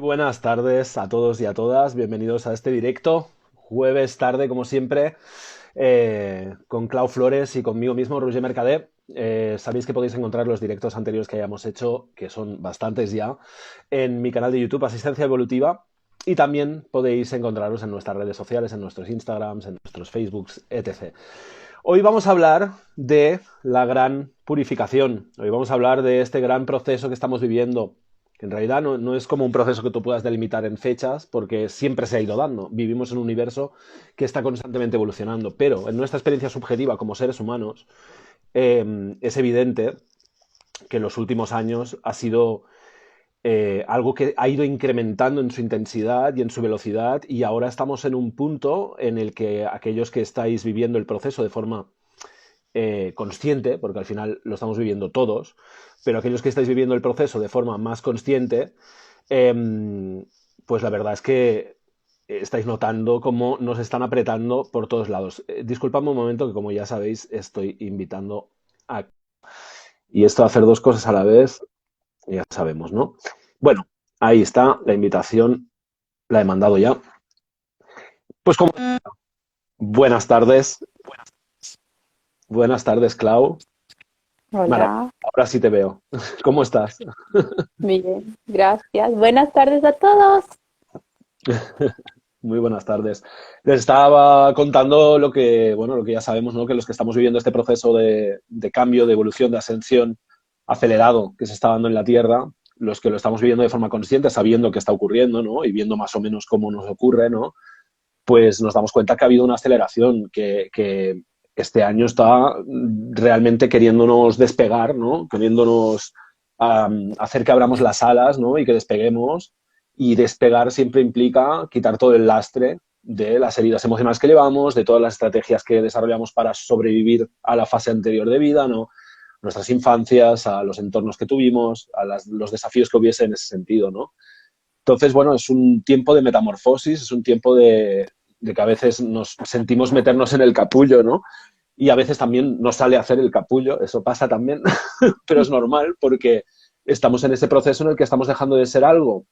Buenas tardes a todos y a todas, bienvenidos a este directo, jueves tarde como siempre, con Clau Flores y conmigo mismo, Roger Mercader. Sabéis que podéis encontrar los directos anteriores que hayamos hecho, que son bastantes ya, en mi canal de YouTube, Asistencia Evolutiva, y también podéis encontrarlos en nuestras redes sociales, en nuestros Instagrams, en nuestros Facebooks, etc. Hoy vamos a hablar de la gran purificación, hoy vamos a hablar de este gran proceso que estamos viviendo. En realidad no es como un proceso que tú puedas delimitar en fechas, porque siempre se ha ido dando. Vivimos en un universo que está constantemente evolucionando, pero en nuestra experiencia subjetiva como seres humanos, es evidente que en los últimos años ha sido algo que ha ido incrementando en su intensidad y en su velocidad, y ahora estamos en un punto en el que aquellos que estáis viviendo el proceso de forma consciente, porque al final lo estamos viviendo todos, pero aquellos que estáis viviendo el proceso de forma más consciente, pues la verdad es que estáis notando cómo nos están apretando por todos lados. Disculpadme un momento que, como ya sabéis, estoy invitando a... Y esto de hacer dos cosas a la vez, ya sabemos, ¿no? Bueno, ahí está la invitación, la he mandado ya. Pues como... Buenas tardes, buenas tardes, Clau. Maravilla, Hola, ahora sí te veo. ¿Cómo estás? bien, gracias. Buenas tardes a todos. Muy buenas tardes. Les estaba contando lo que, bueno, lo que ya sabemos, ¿no? Que los que estamos viviendo este proceso de cambio, de evolución, de ascensión acelerado que se está dando en la Tierra, los que lo estamos viviendo de forma consciente, sabiendo qué está ocurriendo, ¿no? Y viendo más o menos cómo nos ocurre, ¿no? Pues nos damos cuenta que ha habido una aceleración, que este año está realmente queriéndonos despegar, ¿no? Queriéndonos hacer que abramos las alas, ¿no? Y que despeguemos. Y despegar siempre implica quitar todo el lastre de las heridas emocionales que llevamos, de todas las estrategias que desarrollamos para sobrevivir a la fase anterior de vida, ¿no? Nuestras infancias, a los entornos que tuvimos, a los desafíos que hubiese en ese sentido, ¿no? Entonces, bueno, es un tiempo de metamorfosis, es un tiempo de que a veces nos sentimos meternos en el capullo, ¿no? Y a veces también nos sale hacer el capullo, eso pasa también, pero es normal porque estamos en ese proceso en el que estamos dejando de ser algo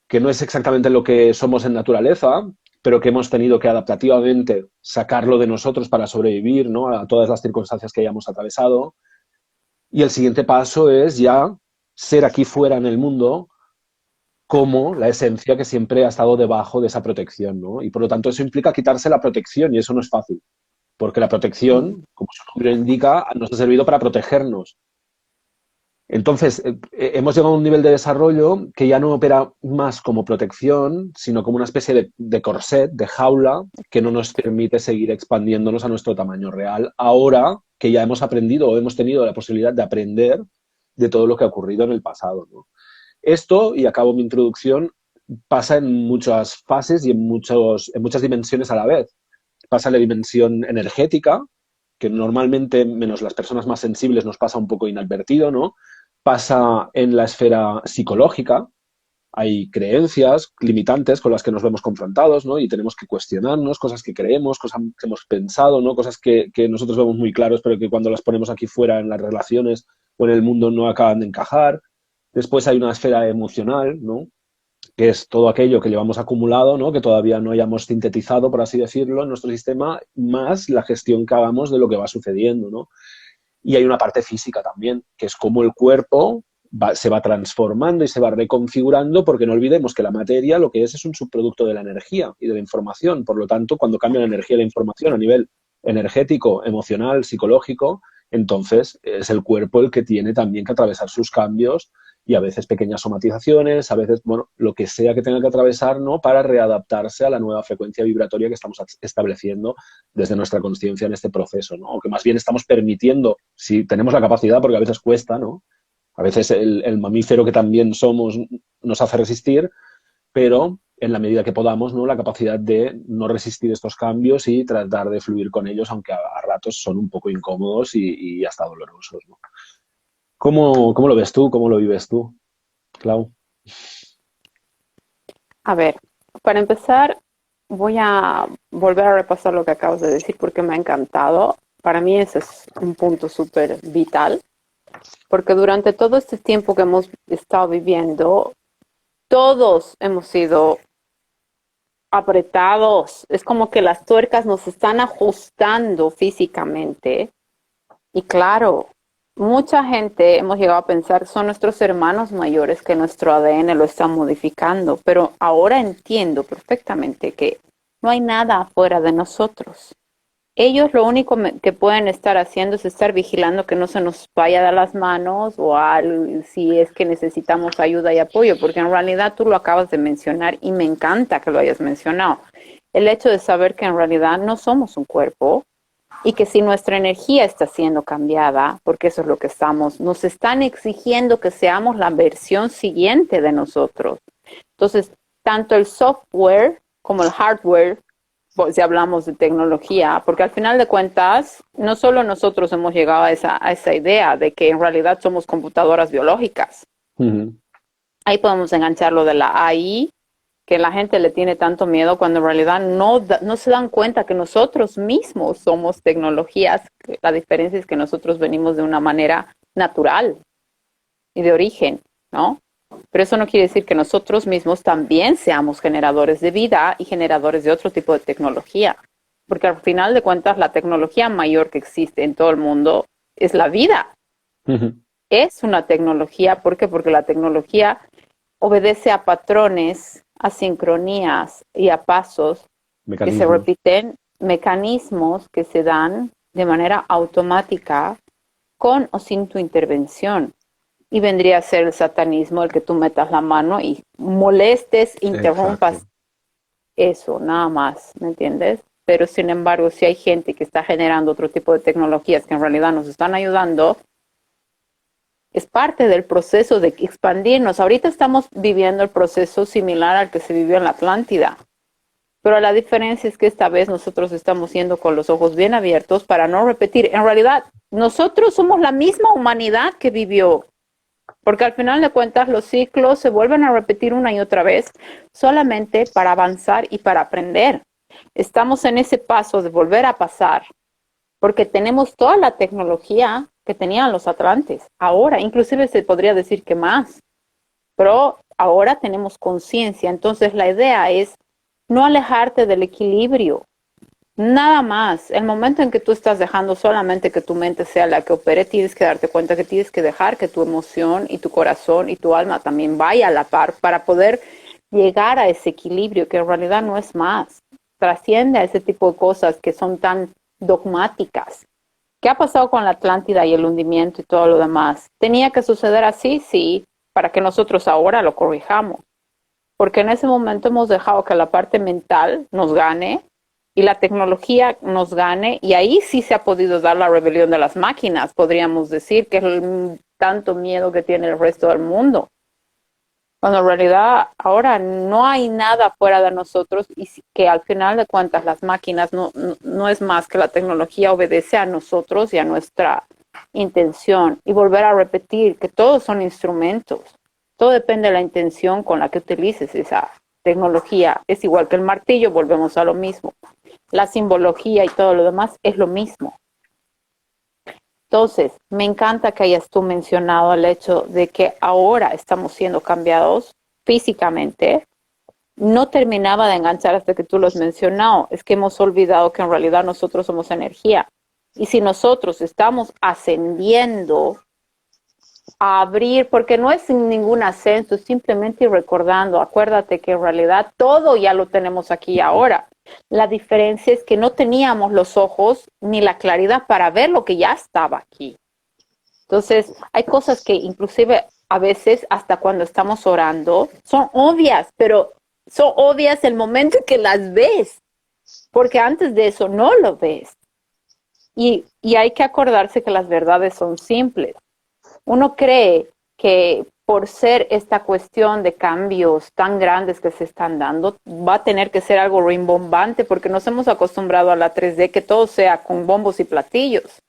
que no es exactamente lo que somos en naturaleza, pero que hemos tenido que adaptativamente sacarlo de nosotros para sobrevivir, ¿no? A todas las circunstancias que hayamos atravesado. Y el siguiente paso es ya ser aquí fuera en el mundo como la esencia que siempre ha estado debajo de esa protección, ¿no? Y por lo tanto eso implica quitarse la protección y eso no es fácil, porque la Mm. protección, como su nombre indica, nos ha servido para protegernos. Entonces, hemos llegado a un nivel de desarrollo que ya no opera más como protección, sino como una especie de corset, de jaula, que no nos permite seguir expandiéndonos a nuestro tamaño real, ahora que ya hemos aprendido o hemos tenido la posibilidad de aprender de todo lo que ha ocurrido en el pasado, ¿no? Esto, y acabo mi introducción, pasa en muchas fases y en muchas dimensiones a la vez. Pasa en la dimensión energética, que normalmente, menos las personas más sensibles, nos pasa un poco inadvertido, ¿no? Pasa en la esfera psicológica, hay creencias limitantes con las que nos vemos confrontados, ¿no? Y tenemos que cuestionarnos cosas que creemos, cosas que hemos pensado, ¿no? Cosas que nosotros vemos muy claros, pero que cuando las ponemos aquí fuera en las relaciones o en el mundo no acaban de encajar. Después hay una esfera emocional, ¿no? Que es todo aquello que llevamos acumulado, ¿no? Que todavía no hayamos sintetizado, por así decirlo, en nuestro sistema, más la gestión que hagamos de lo que va sucediendo, ¿no? Y hay una parte física también, que es cómo el cuerpo se va transformando y se va reconfigurando, porque no olvidemos que la materia lo que es un subproducto de la energía y de la información. Por lo tanto, cuando cambia la energía y la información a nivel energético, emocional, psicológico, entonces es el cuerpo el que tiene también que atravesar sus cambios y a veces pequeñas somatizaciones, a veces, bueno, lo que sea que tenga que atravesar, ¿no? Para readaptarse a la nueva frecuencia vibratoria que estamos estableciendo desde nuestra conciencia en este proceso, ¿no? O que más bien estamos permitiendo, si tenemos la capacidad, porque a veces cuesta, ¿no? A veces el mamífero que también somos nos hace resistir, pero en la medida que podamos, ¿no? La capacidad de no resistir estos cambios y tratar de fluir con ellos, aunque a ratos son un poco incómodos y hasta dolorosos, ¿no? ¿Cómo lo ves tú? ¿Cómo lo vives tú, Clau? A ver, para empezar, voy a volver a repasar lo que acabas de decir porque me ha encantado. Para mí ese es un punto súper vital, porque durante todo este tiempo que hemos estado viviendo, todos hemos sido apretados. Es como que las tuercas nos están ajustando físicamente. Y claro, mucha gente hemos llegado a pensar son nuestros hermanos mayores que nuestro ADN lo están modificando, pero ahora entiendo perfectamente que no hay nada afuera de nosotros. Ellos lo único que pueden estar haciendo es estar vigilando que no se nos vaya de las manos o si es que necesitamos ayuda y apoyo, porque en realidad tú lo acabas de mencionar y me encanta que lo hayas mencionado. El hecho de saber que en realidad no somos un cuerpo y que si nuestra energía está siendo cambiada, porque eso es lo que nos están exigiendo que seamos la versión siguiente de nosotros. Entonces, tanto el software como el hardware, si hablamos de tecnología, porque al final de cuentas, no solo nosotros hemos llegado a esa idea de que en realidad somos computadoras biológicas. Uh-huh. Ahí podemos enganchar lo de la AI, que la gente le tiene tanto miedo cuando en realidad no se dan cuenta que nosotros mismos somos tecnologías. La diferencia es que nosotros venimos de una manera natural y de origen, ¿no? Pero eso no quiere decir que nosotros mismos también seamos generadores de vida y generadores de otro tipo de tecnología. Porque al final de cuentas, la tecnología mayor que existe en todo el mundo es la vida. Uh-huh. Es una tecnología, ¿por qué? Porque la tecnología obedece a patrones, a sincronías y a pasos que se repiten, mecanismos que se dan de manera automática con o sin tu intervención. Y vendría a ser el satanismo el que tú metas la mano y molestes, interrumpas. Exacto. Eso, nada más, ¿me entiendes? Pero sin embargo, si hay gente que está generando otro tipo de tecnologías que en realidad nos están ayudando, es parte del proceso de expandirnos. Ahorita estamos viviendo el proceso similar al que se vivió en la Atlántida. Pero la diferencia es que esta vez nosotros estamos yendo con los ojos bien abiertos para no repetir. En realidad, nosotros somos la misma humanidad que vivió. Porque al final de cuentas los ciclos se vuelven a repetir una y otra vez solamente para avanzar y para aprender. Estamos en ese paso de volver a pasar porque tenemos toda la tecnología que tenían los atlantes. Ahora, inclusive se podría decir que más. Pero ahora tenemos conciencia. Entonces la idea es no alejarte del equilibrio. Nada más. El momento en que tú estás dejando solamente que tu mente sea la que opere, tienes que darte cuenta que tienes que dejar que tu emoción y tu corazón y tu alma también vaya a la par para poder llegar a ese equilibrio que en realidad no es más. Trasciende a ese tipo de cosas que son tan dogmáticas. ¿Qué ha pasado con la Atlántida y el hundimiento y todo lo demás? ¿Tenía que suceder así? Sí, para que nosotros ahora lo corrijamos. Porque en ese momento hemos dejado que la parte mental nos gane y la tecnología nos gane, y ahí sí se ha podido dar la rebelión de las máquinas, podríamos decir, que es el tanto miedo que tiene el resto del mundo. Cuando en realidad ahora no hay nada fuera de nosotros y que al final de cuentas las máquinas no es más que la tecnología obedece a nosotros y a nuestra intención. Y volver a repetir que todos son instrumentos. Todo depende de la intención con la que utilices esa tecnología. Es igual que el martillo, volvemos a lo mismo. La simbología y todo lo demás es lo mismo. Entonces, me encanta que hayas tú mencionado el hecho de que ahora estamos siendo cambiados físicamente. No terminaba de enganchar hasta que tú lo has mencionado. Es que hemos olvidado que en realidad nosotros somos energía. Y si nosotros estamos ascendiendo a abrir, porque no es sin ningún ascenso, es simplemente ir recordando. Acuérdate que en realidad todo ya lo tenemos aquí ahora. La diferencia es que no teníamos los ojos ni la claridad para ver lo que ya estaba aquí. Entonces, hay cosas que inclusive a veces, hasta cuando estamos orando, son obvias, pero son obvias el momento en que las ves, porque antes de eso no lo ves. Y hay que acordarse que las verdades son simples. Uno cree que por ser esta cuestión de cambios tan grandes que se están dando, va a tener que ser algo rimbombante porque nos hemos acostumbrado a la 3D, que todo sea con bombos y platillos.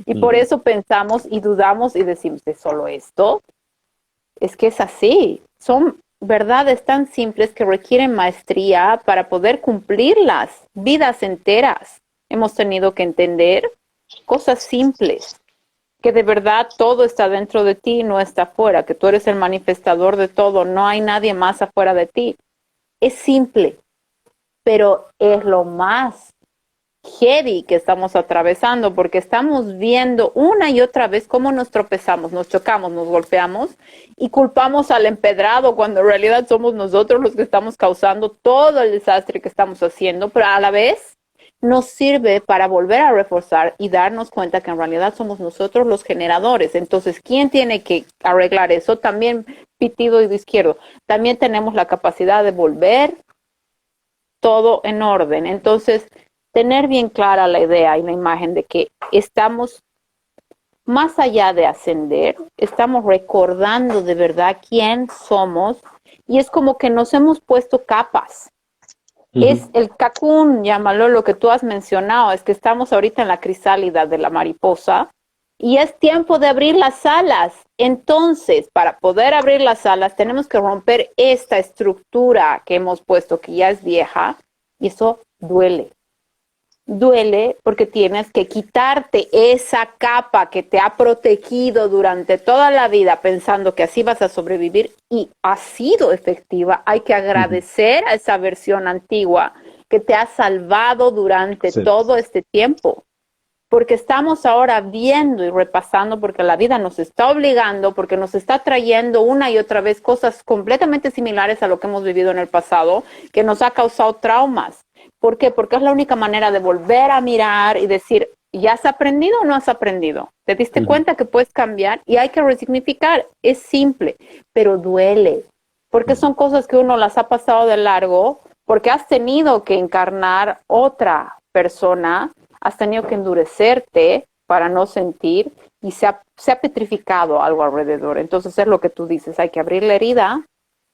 Y por eso pensamos y dudamos y decimos, ¿es solo esto? Es que es así. Son verdades tan simples que requieren maestría para poder cumplirlas. Vidas enteras hemos tenido que entender cosas simples. que de verdad todo está dentro de ti y no está afuera, que tú eres el manifestador de todo, no hay nadie más afuera de ti. Es simple, pero es lo más heavy que estamos atravesando, porque estamos viendo una y otra vez cómo nos tropezamos, nos chocamos, nos golpeamos y culpamos al empedrado cuando en realidad somos nosotros los que estamos causando todo el desastre que estamos haciendo, pero a la vez nos sirve para volver a reforzar y darnos cuenta que en realidad somos nosotros los generadores. Entonces, ¿quién tiene que arreglar eso? También pitido y de izquierdo. También tenemos la capacidad de volver todo en orden. Entonces, tener bien clara la idea y la imagen de que estamos más allá de ascender, estamos recordando de verdad quién somos y es como que nos hemos puesto capas. Es el cocoon, llámalo, lo que tú has mencionado, es que estamos ahorita en la crisálida de la mariposa y es tiempo de abrir las alas. Entonces, para poder abrir las alas, tenemos que romper esta estructura que hemos puesto, que ya es vieja, y eso duele. Duele porque tienes que quitarte esa capa que te ha protegido durante toda la vida pensando que así vas a sobrevivir y ha sido efectiva. Hay que agradecer a esa versión antigua que te ha salvado durante todo este tiempo. Porque estamos ahora viendo y repasando, porque la vida nos está obligando, porque nos está trayendo una y otra vez cosas completamente similares a lo que hemos vivido en el pasado, que nos ha causado traumas. ¿Por qué? Porque es la única manera de volver a mirar y decir, ¿ya has aprendido o no has aprendido? ¿Te diste cuenta que puedes cambiar? Y hay que resignificar. Es simple, pero duele. Porque son cosas que uno las ha pasado de largo, porque has tenido que encarnar otra persona, has tenido que endurecerte para no sentir y se ha petrificado algo alrededor. Entonces es lo que tú dices, hay que abrir la herida,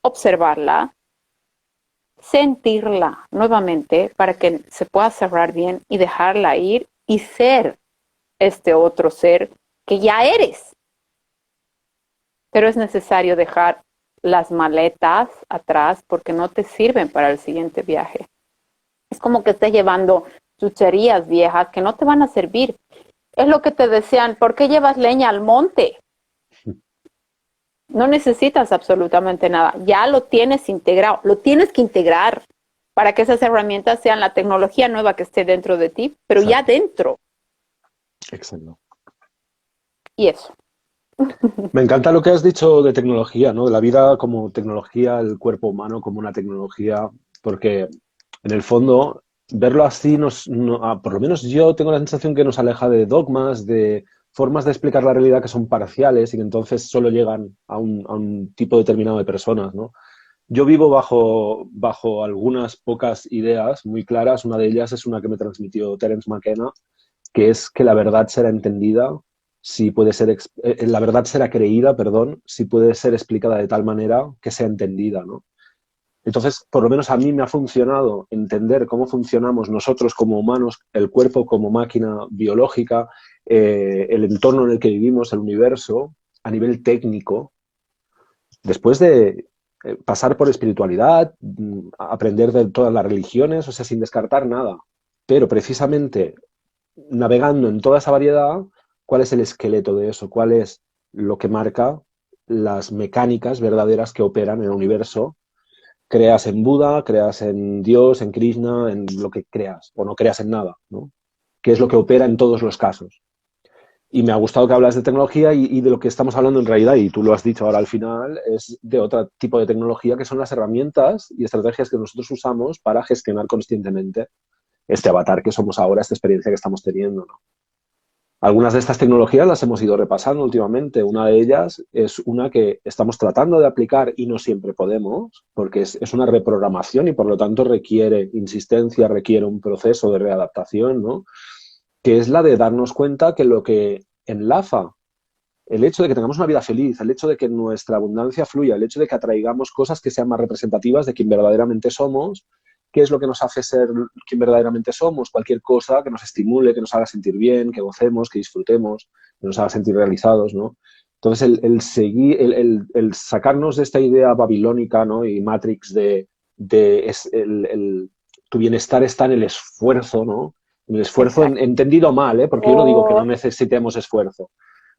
observarla, sentirla nuevamente para que se pueda cerrar bien y dejarla ir y ser este otro ser que ya eres. Pero es necesario dejar las maletas atrás porque no te sirven para el siguiente viaje. Es como que estés llevando chucherías viejas que no te van a servir. Es lo que te decían, ¿por qué llevas leña al monte? No necesitas absolutamente nada, ya lo tienes integrado, lo tienes que integrar para que esas herramientas sean la tecnología nueva que esté dentro de ti, pero ya dentro. Exacto. Y eso. Me encanta lo que has dicho de tecnología, ¿no? De la vida como tecnología, el cuerpo humano como una tecnología, porque en el fondo verlo así, por lo menos yo tengo la sensación que nos aleja de dogmas, de formas de explicar la realidad que son parciales y que entonces solo llegan a un tipo determinado de personas, ¿no? Yo vivo bajo algunas pocas ideas muy claras. Una de ellas es una que me transmitió Terence McKenna, que es que la verdad será entendida si puede ser, la verdad será creída, perdón, si puede ser explicada de tal manera que sea entendida, ¿no? Entonces, por lo menos a mí me ha funcionado entender cómo funcionamos nosotros como humanos, el cuerpo como máquina biológica, el entorno en el que vivimos, el universo, a nivel técnico, después de pasar por espiritualidad, aprender de todas las religiones, o sea, sin descartar nada. Pero precisamente navegando en toda esa variedad, ¿cuál es el esqueleto de eso? ¿Cuál es lo que marca las mecánicas verdaderas que operan en el universo? Creas en Buda, creas en Dios, en Krishna, en lo que creas, o no creas en nada, ¿no? ¿Qué es lo que opera en todos los casos? Y me ha gustado que hablas de tecnología y de lo que estamos hablando en realidad, y tú lo has dicho ahora al final, es de otro tipo de tecnología que son las herramientas y estrategias que nosotros usamos para gestionar conscientemente este avatar que somos ahora, esta experiencia que estamos teniendo, ¿no? Algunas de estas tecnologías las hemos ido repasando últimamente. Una de ellas es una que estamos tratando de aplicar y no siempre podemos, porque es una reprogramación y por lo tanto requiere insistencia, requiere un proceso de readaptación, ¿no? Que es la de darnos cuenta que lo que enlaza el hecho de que tengamos una vida feliz, el hecho de que nuestra abundancia fluya, el hecho de que atraigamos cosas que sean más representativas de quien verdaderamente somos. ¿Qué es lo que nos hace ser quien verdaderamente somos? Cualquier cosa que nos estimule, que nos haga sentir bien, que gocemos, que disfrutemos, que nos haga sentir realizados, ¿no? Entonces, el sacarnos de esta idea babilónica, ¿no? Y Matrix tu bienestar está en el esfuerzo, ¿no? En el esfuerzo entendido mal, ¿eh? Porque yo no digo que no necesitemos esfuerzo,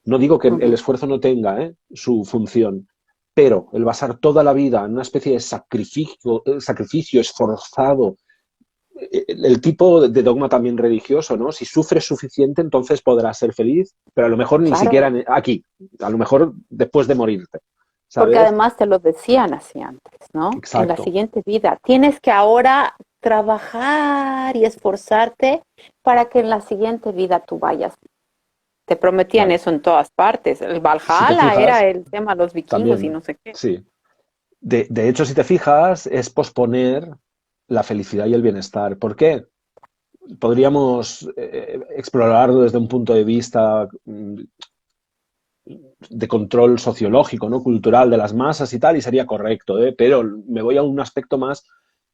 No digo que el esfuerzo no tenga su función, pero el basar toda la vida en una especie de sacrificio esforzado, el tipo de dogma también religioso, ¿no? Si sufres suficiente, entonces podrás ser feliz, pero a lo mejor ni siquiera aquí, a lo mejor después de morirte, ¿sabes? Porque además te lo decían así antes, ¿no? Exacto. En la siguiente vida. Tienes que ahora trabajar y esforzarte para que en la siguiente vida tú vayas. Te prometían eso en todas partes. El Valhalla era el tema de los vikingos también, y no sé qué. Sí. De hecho, si te fijas, es posponer la felicidad y el bienestar. ¿Por qué? Podríamos explorarlo desde un punto de vista de control sociológico, ¿no? Cultural de las masas y tal, y sería correcto, pero me voy a un aspecto más,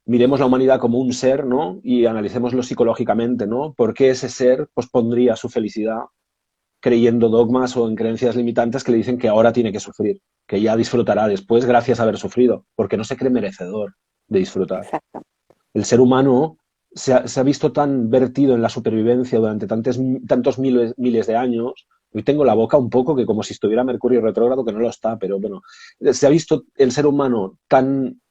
miremos la humanidad como un ser, ¿no? Y analicémoslo psicológicamente, ¿no? ¿Por qué ese ser pospondría su felicidad creyendo dogmas o en creencias limitantes que le dicen que ahora tiene que sufrir, que ya disfrutará después gracias a haber sufrido, porque no se cree merecedor de disfrutar? Exacto. El ser humano se ha visto tan vertido en la supervivencia durante tantos miles de años. Hoy tengo la boca un poco que como si estuviera Mercurio retrógrado, que no lo está, pero bueno, se ha visto el ser humano tan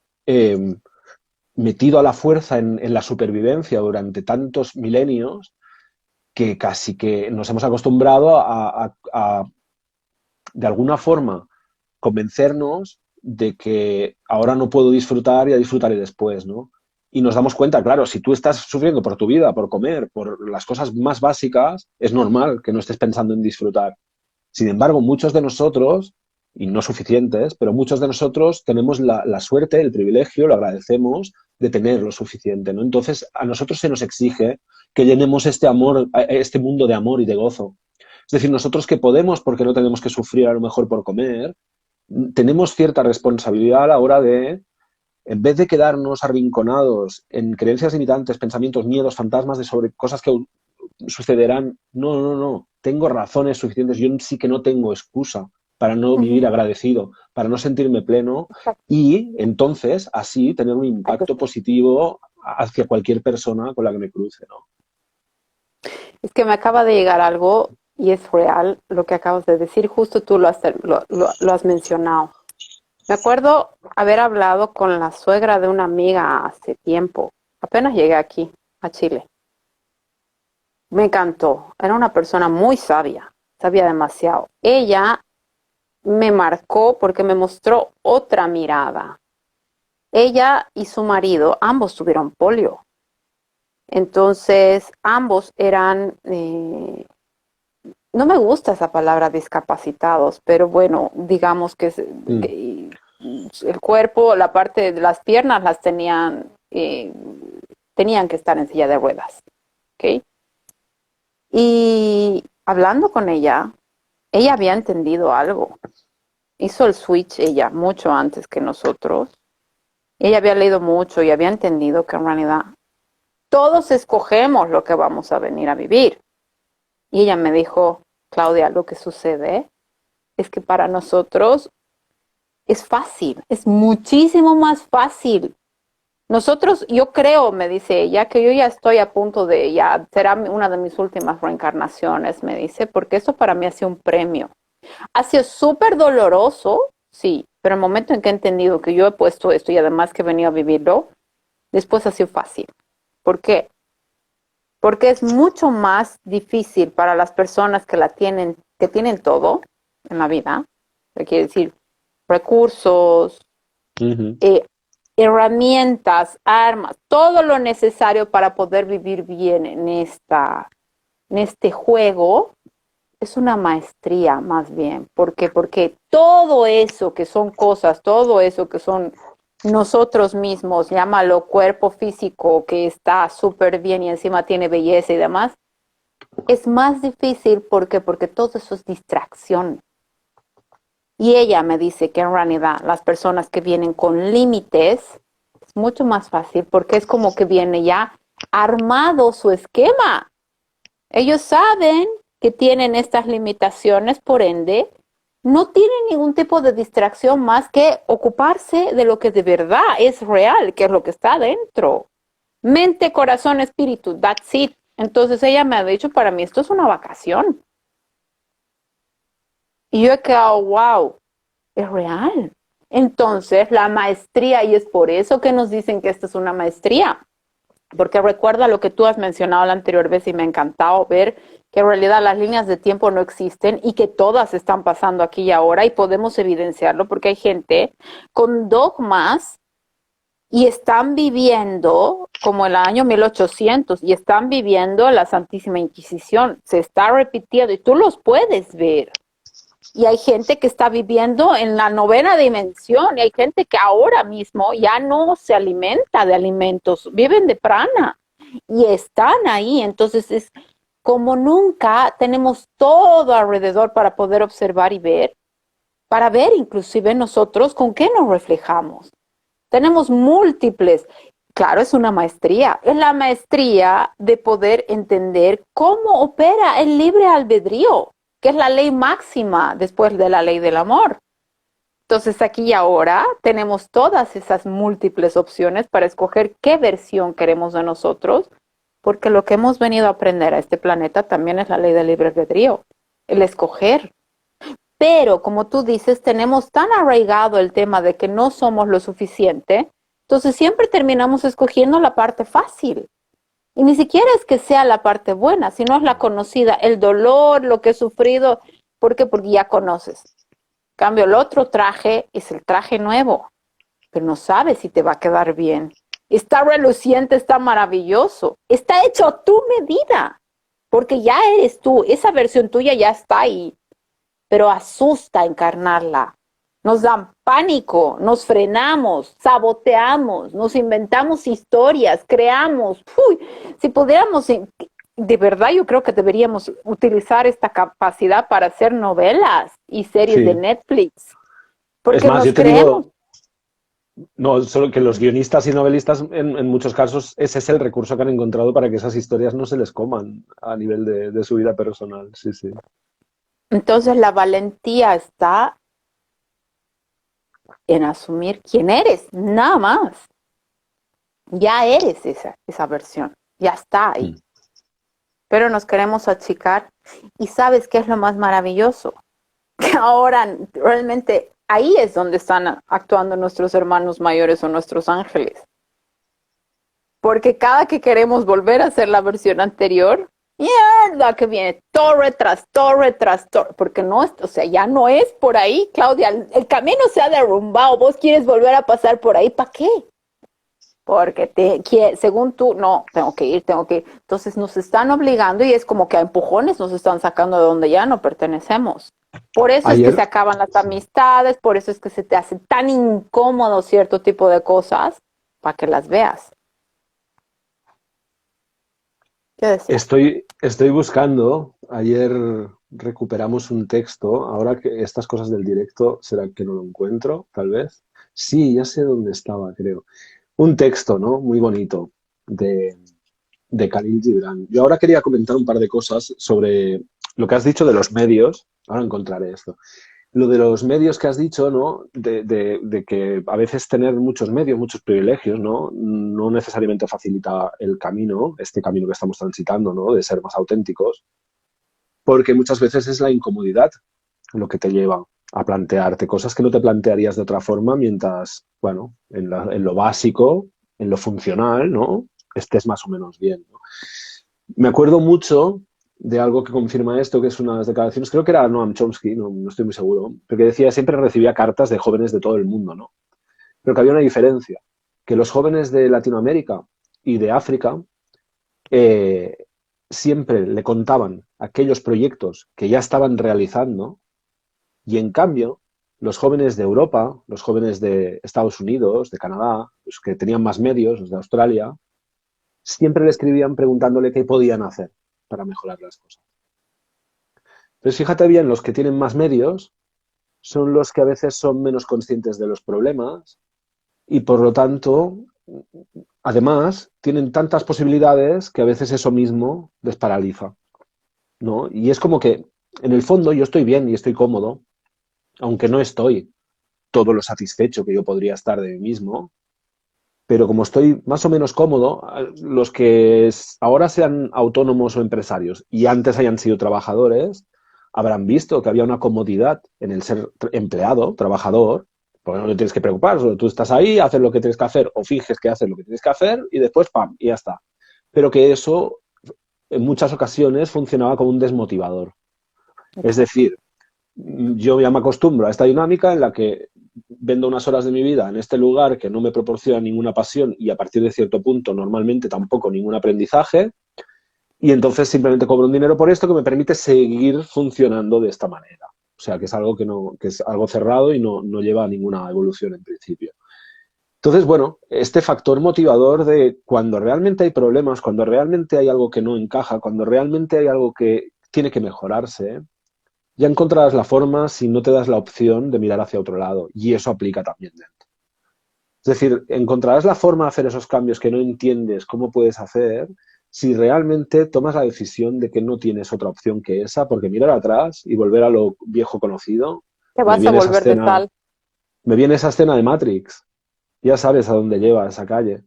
metido a la fuerza en la supervivencia durante tantos milenios que casi que nos hemos acostumbrado a de alguna forma, convencernos de que ahora no puedo disfrutar y ya disfrutaré después, ¿no? Y nos damos cuenta, claro, si tú estás sufriendo por tu vida, por comer, por las cosas más básicas, es normal que no estés pensando en disfrutar. Sin embargo, muchos de nosotros, y no suficientes, pero muchos de nosotros tenemos la suerte, el privilegio, lo agradecemos, de tener lo suficiente, ¿no? Entonces, a nosotros se nos exige que llenemos este amor, este mundo de amor y de gozo. Es decir, nosotros que podemos, porque no tenemos que sufrir a lo mejor por comer, tenemos cierta responsabilidad a la hora de, en vez de quedarnos arrinconados en creencias limitantes, pensamientos, miedos, fantasmas de sobre cosas que sucederán, no, tengo razones suficientes, yo sí que no tengo excusa para no vivir agradecido, para no sentirme pleno y entonces así tener un impacto positivo hacia cualquier persona con la que me cruce, ¿no? Es que me acaba de llegar algo y es real lo que acabas de decir, justo tú lo has mencionado. Me acuerdo haber hablado con la suegra de una amiga hace tiempo, apenas llegué aquí, a Chile. Me encantó, era una persona muy sabia, sabía demasiado. Ella me marcó porque me mostró otra mirada. Ella y su marido, ambos tuvieron polio. Entonces, ambos eran, no me gusta esa palabra discapacitados, pero bueno, digamos que el cuerpo, la parte de las piernas las tenían que estar en silla de ruedas. ¿Ok? Y hablando con ella había entendido algo. Hizo el switch ella mucho antes que nosotros. Ella había leído mucho y había entendido que en realidad todos escogemos lo que vamos a venir a vivir. Y ella me dijo, Claudia, lo que sucede es que para nosotros es fácil, es muchísimo más fácil. Nosotros, yo creo, me dice ella, que yo ya estoy a punto de, ya será una de mis últimas reencarnaciones, me dice, porque eso para mí ha sido un premio. Ha sido súper doloroso, sí, pero el momento en que he entendido que yo he puesto esto y además que he venido a vivirlo, después ha sido fácil. ¿Por qué? Porque es mucho más difícil para las personas que tienen todo en la vida, quiere decir recursos, herramientas, armas, todo lo necesario para poder vivir bien en este juego. Es una maestría más bien. ¿Por qué? Porque todo eso que son cosas, todo eso que son nosotros mismos, llámalo cuerpo físico que está súper bien y encima tiene belleza y demás, es más difícil. ¿Por qué? Porque todo eso es distracción. Y ella me dice que en realidad las personas que vienen con límites es mucho más fácil porque es como que viene ya armado su esquema. Ellos saben que tienen estas limitaciones, por ende, no tienen ningún tipo de distracción más que ocuparse de lo que de verdad es real, que es lo que está dentro. Mente, corazón, espíritu, that's it. Entonces ella me ha dicho, para mí esto es una vacación. Y yo he quedado, wow, es real. Entonces, la maestría, y es por eso que nos dicen que esta es una maestría, porque recuerda lo que tú has mencionado la anterior vez y me ha encantado ver que en realidad las líneas de tiempo no existen y que todas están pasando aquí y ahora y podemos evidenciarlo porque hay gente con dogmas y están viviendo como el año 1800 y están viviendo la Santísima Inquisición. Se está repitiendo y tú los puedes ver. Y hay gente que está viviendo en la novena dimensión y hay gente que ahora mismo ya no se alimenta de alimentos, viven de prana y están ahí. Entonces es como nunca tenemos todo alrededor para poder observar y ver, para ver inclusive nosotros con qué nos reflejamos. Tenemos múltiples. Claro, es una maestría. Es la maestría de poder entender cómo opera el libre albedrío, que es la ley máxima después de la ley del amor. Entonces aquí y ahora tenemos todas esas múltiples opciones para escoger qué versión queremos de nosotros, porque lo que hemos venido a aprender a este planeta también es la ley del libre albedrío, el escoger. Pero, como tú dices, tenemos tan arraigado el tema de que no somos lo suficiente, entonces siempre terminamos escogiendo la parte fácil. Y ni siquiera es que sea la parte buena, sino es la conocida, el dolor, lo que he sufrido. ¿Por qué? Porque ya conoces. En cambio, el otro traje es el traje nuevo, pero no sabes si te va a quedar bien. Está reluciente, está maravilloso. Está hecho a tu medida, porque ya eres tú. Esa versión tuya ya está ahí. Pero asusta encarnarla. Nos dan pánico, nos frenamos, saboteamos, nos inventamos historias, creamos. Uy, si pudiéramos, de verdad yo creo que deberíamos utilizar esta capacidad para hacer novelas y series de Netflix. Porque es más, nos creemos. No, solo que los guionistas y novelistas en muchos casos ese es el recurso que han encontrado para que esas historias no se les coman a nivel de su vida personal. Sí, sí. Entonces la valentía está en asumir quién eres, nada más. Ya eres esa versión, ya está ahí. Pero nos queremos achicar y ¿sabes qué es lo más maravilloso? Que ahora realmente ahí es donde están actuando nuestros hermanos mayores o nuestros ángeles. Porque cada que queremos volver a hacer la versión anterior, mierda que viene torre tras torre tras torre, porque no, o sea, ya no es por ahí, Claudia, el camino se ha derrumbado, vos quieres volver a pasar por ahí, ¿para qué? Porque según tú, no, tengo que ir. Entonces nos están obligando y es como que a empujones nos están sacando de donde ya no pertenecemos. Por eso es que se acaban las amistades, por eso es que se te hace tan incómodo cierto tipo de cosas, para que las veas. ¿Qué decías? Estoy buscando, ayer recuperamos un texto, ahora que estas cosas del directo, ¿será que no lo encuentro, tal vez? Sí, ya sé dónde estaba, creo. Un texto, ¿no? Muy bonito de Khalil Gibran. Yo ahora quería comentar un par de cosas sobre lo que has dicho de los medios. Ahora encontraré esto. Lo de los medios que has dicho, ¿no? De que a veces tener muchos medios, muchos privilegios, ¿no? No necesariamente facilita el camino, este camino que estamos transitando, ¿no? De ser más auténticos, porque muchas veces es la incomodidad lo que te lleva a plantearte cosas que no te plantearías de otra forma mientras, bueno, en lo básico, en lo funcional, ¿no? Estés más o menos bien, ¿no? Me acuerdo mucho de algo que confirma esto, que es unas declaraciones, creo que era Noam Chomsky, no estoy muy seguro, pero que decía, siempre recibía cartas de jóvenes de todo el mundo, ¿no? Pero que había una diferencia, que los jóvenes de Latinoamérica y de África siempre le contaban aquellos proyectos que ya estaban realizando y en cambio los jóvenes de Europa, los jóvenes de Estados Unidos, de Canadá, los que tenían más medios, los de Australia, siempre le escribían preguntándole qué podían hacer para mejorar las cosas. Entonces, fíjate bien, los que tienen más medios son los que a veces son menos conscientes de los problemas y, por lo tanto, además, tienen tantas posibilidades que a veces eso mismo les paraliza, ¿no? Y es como que, en el fondo, yo estoy bien y estoy cómodo, aunque no estoy todo lo satisfecho que yo podría estar de mí mismo, pero como estoy más o menos cómodo, los que ahora sean autónomos o empresarios y antes hayan sido trabajadores, habrán visto que había una comodidad en el ser empleado, trabajador, porque no te tienes que preocupar, solo tú estás ahí, haces lo que tienes que hacer o finges que haces lo que tienes que hacer y después ¡pam! Y ya está. Pero que eso en muchas ocasiones funcionaba como un desmotivador. Es decir, yo ya me acostumbro a esta dinámica en la que vendo unas horas de mi vida en este lugar que no me proporciona ninguna pasión y a partir de cierto punto normalmente tampoco ningún aprendizaje y entonces simplemente cobro un dinero por esto que me permite seguir funcionando de esta manera. O sea, que es algo que es algo cerrado y no lleva a ninguna evolución en principio. Entonces, bueno, este factor motivador de cuando realmente hay problemas, cuando realmente hay algo que no encaja, cuando realmente hay algo que tiene que mejorarse, ya encontrarás la forma si no te das la opción de mirar hacia otro lado. Y eso aplica también dentro. Es decir, encontrarás la forma de hacer esos cambios que no entiendes cómo puedes hacer si realmente tomas la decisión de que no tienes otra opción que esa, porque mirar atrás y volver a lo viejo conocido, Te vas a volver de tal. me viene esa escena de Matrix. Ya sabes a dónde lleva esa calle,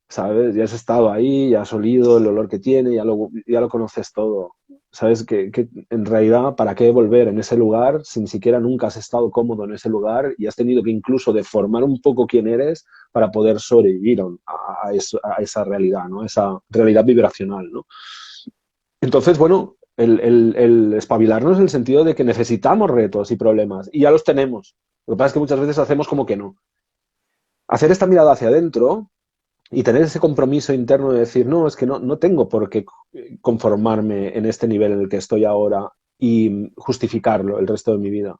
¿sabes? Ya has estado ahí, ya has olido el olor que tiene, ya lo conoces todo. ¿Sabes? Que en realidad, ¿para qué volver en ese lugar si ni siquiera nunca has estado cómodo en ese lugar y has tenido que incluso deformar un poco quién eres para poder sobrevivir a esa realidad, ¿no? Esa realidad vibracional, ¿no? Entonces, bueno, el espabilarnos en el sentido de que necesitamos retos y problemas y ya los tenemos. Lo que pasa es que muchas veces hacemos como que no. Hacer esta mirada hacia adentro y tener ese compromiso interno de decir, no, es que no tengo por qué conformarme en este nivel en el que estoy ahora y justificarlo el resto de mi vida.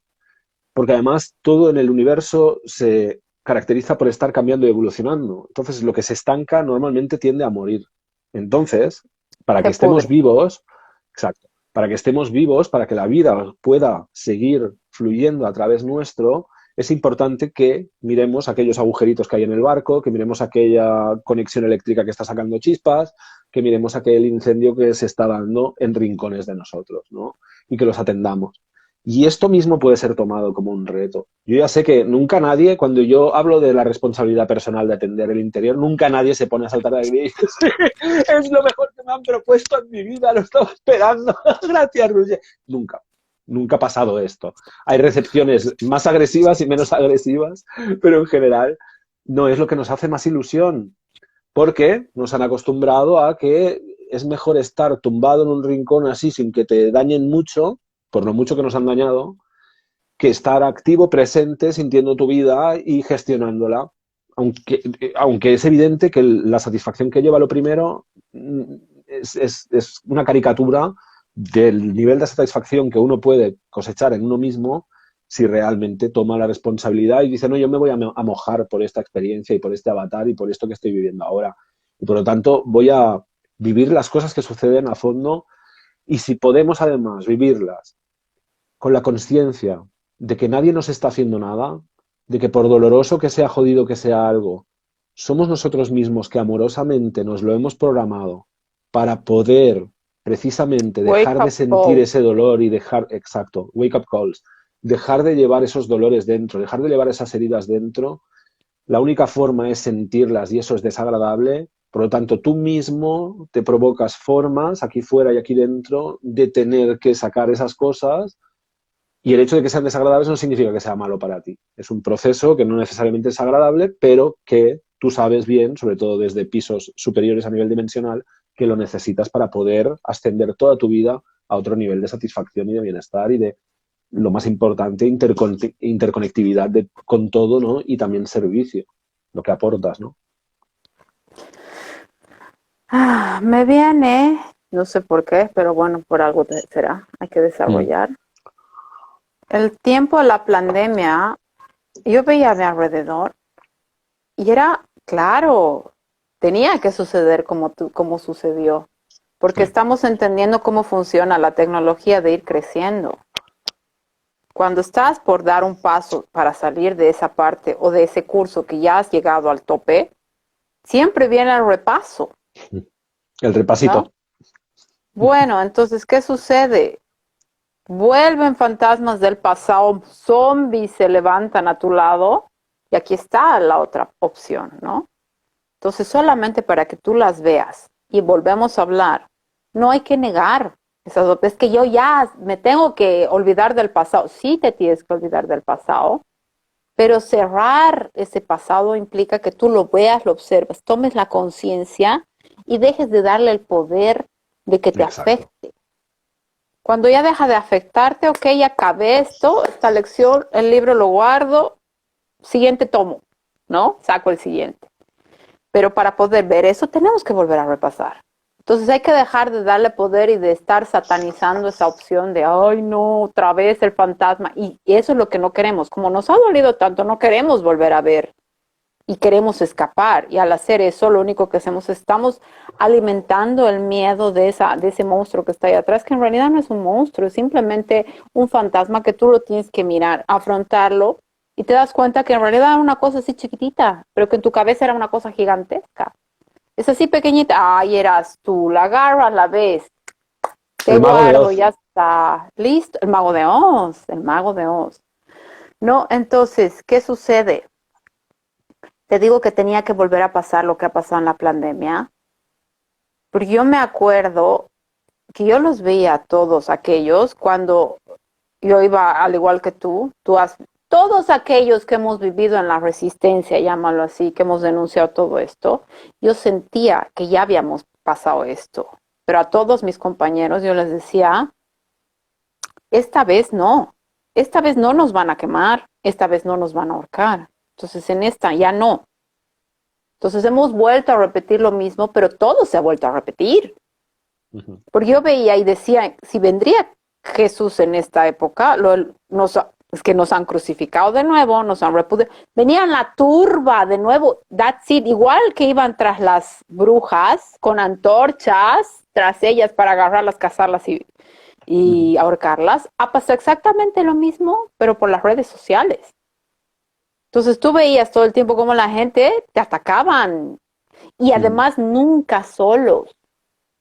Porque además todo en el universo se caracteriza por estar cambiando y evolucionando. Entonces lo que se estanca normalmente tiende a morir. Entonces, para que estemos vivos, exacto, para que estemos vivos, para que la vida pueda seguir fluyendo a través nuestro, es importante que miremos aquellos agujeritos que hay en el barco, que miremos aquella conexión eléctrica que está sacando chispas, que miremos aquel incendio que se está dando en rincones de nosotros, ¿no? Y que los atendamos. Y esto mismo puede ser tomado como un reto. Yo ya sé que nunca nadie, cuando yo hablo de la responsabilidad personal de atender el interior, nunca nadie se pone a saltar de aquí y dice, sí, es lo mejor que me han propuesto en mi vida, lo estaba esperando. Gracias, Roger. Nunca ha pasado esto. Hay recepciones más agresivas y menos agresivas, pero en general no es lo que nos hace más ilusión, porque nos han acostumbrado a que es mejor estar tumbado en un rincón así sin que te dañen mucho, por lo mucho que nos han dañado, que estar activo, presente, sintiendo tu vida y gestionándola. Aunque es evidente que la satisfacción que lleva lo primero es una caricatura del nivel de satisfacción que uno puede cosechar en uno mismo si realmente toma la responsabilidad y dice, no, yo me voy a mojar por esta experiencia y por este avatar y por esto que estoy viviendo ahora. Y por lo tanto voy a vivir las cosas que suceden a fondo y si podemos además vivirlas con la conciencia de que nadie nos está haciendo nada, de que por doloroso que sea, jodido que sea algo, somos nosotros mismos que amorosamente nos lo hemos programado para poder precisamente dejar de sentir ese dolor y dejar, exacto, wake up calls, dejar de llevar esos dolores dentro, dejar de llevar esas heridas dentro, la única forma es sentirlas y eso es desagradable. Por lo tanto, tú mismo te provocas formas aquí fuera y aquí dentro de tener que sacar esas cosas y el hecho de que sean desagradables no significa que sea malo para ti. Es un proceso que no necesariamente es agradable, pero que tú sabes bien, sobre todo desde pisos superiores a nivel dimensional, que lo necesitas para poder ascender toda tu vida a otro nivel de satisfacción y de bienestar y de, lo más importante, interconectividad con todo, ¿no? Y también servicio, lo que aportas, ¿no? Me viene, no sé por qué, pero bueno, por algo será, hay que desarrollar. El tiempo de la pandemia, yo veía a mi alrededor y era, claro, tenía que suceder como sucedió, porque estamos entendiendo cómo funciona la tecnología de ir creciendo. Cuando estás por dar un paso para salir de esa parte o de ese curso que ya has llegado al tope, siempre viene el repaso. El repasito. ¿No? Bueno, entonces, ¿qué sucede? Vuelven fantasmas del pasado, zombies se levantan a tu lado y aquí está la otra opción, ¿no? Entonces, solamente para que tú las veas y volvemos a hablar, no hay que negar, Es que yo ya me tengo que olvidar del pasado. Sí te tienes que olvidar del pasado, pero cerrar ese pasado implica que tú lo veas, lo observes, tomes la conciencia y dejes de darle el poder de que te Exacto. afecte. Cuando ya deja de afectarte, ok, ya acabé esto, esta lección, el libro lo guardo, siguiente tomo, ¿no? Saco el siguiente. Pero para poder ver eso tenemos que volver a repasar. Entonces hay que dejar de darle poder y de estar satanizando esa opción de, ay no, otra vez el fantasma. Y eso es lo que no queremos. Como nos ha dolido tanto, no queremos volver a ver y queremos escapar. Y al hacer eso, lo único que hacemos, estamos alimentando el miedo de ese monstruo que está ahí atrás, que en realidad no es un monstruo, es simplemente un fantasma que tú lo tienes que mirar, afrontarlo. Y te das cuenta que en realidad era una cosa así chiquitita, pero que en tu cabeza era una cosa gigantesca. Es así pequeñita. Ay, eras tú. La agarras, la ves. Te El mago de guardo, Oz. ya está. Listo. El mago de Oz. El mago de Oz. No, entonces, ¿qué sucede? Te digo que tenía que volver a pasar lo que ha pasado en la pandemia. Porque yo me acuerdo que yo los veía a todos aquellos cuando yo iba, al igual que tú has, todos aquellos que hemos vivido en la resistencia, llámalo así, que hemos denunciado todo esto, yo sentía que ya habíamos pasado esto. Pero a todos mis compañeros yo les decía, esta vez no nos van a quemar, esta vez no nos van a ahorcar. Entonces en esta ya no. Entonces hemos vuelto a repetir lo mismo, pero todo se ha vuelto a repetir. Ujú. Porque yo veía y decía, si vendría Jesús en esta época, es que nos han crucificado de nuevo, nos han repudiado. Venían la turba de nuevo, that's it, igual que iban tras las brujas con antorchas, tras ellas para agarrarlas, cazarlas Ujú. y ahorcarlas, ha pasado exactamente lo mismo, pero por las redes sociales. Entonces tú veías todo el tiempo cómo la gente te atacaban y Ujú. además nunca solos.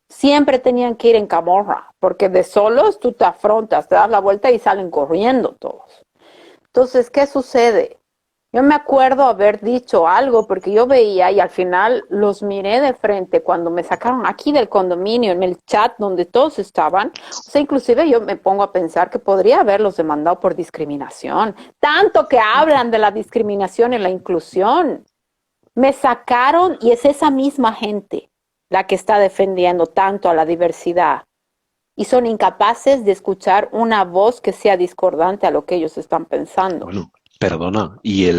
Siempre tenían que ir en camorra, porque de solos tú te afrontas, te das la vuelta y salen corriendo todos. Entonces, ¿qué sucede? Yo me acuerdo haber dicho algo porque yo veía y al final los miré de frente cuando me sacaron aquí del condominio, en el chat donde todos estaban. O sea, inclusive yo me pongo a pensar que podría haberlos demandado por discriminación. Tanto que hablan de la discriminación y la inclusión. Me sacaron y es esa misma gente la que está defendiendo tanto a la diversidad y son incapaces de escuchar una voz que sea discordante a lo que ellos están pensando. Bueno, perdona. Y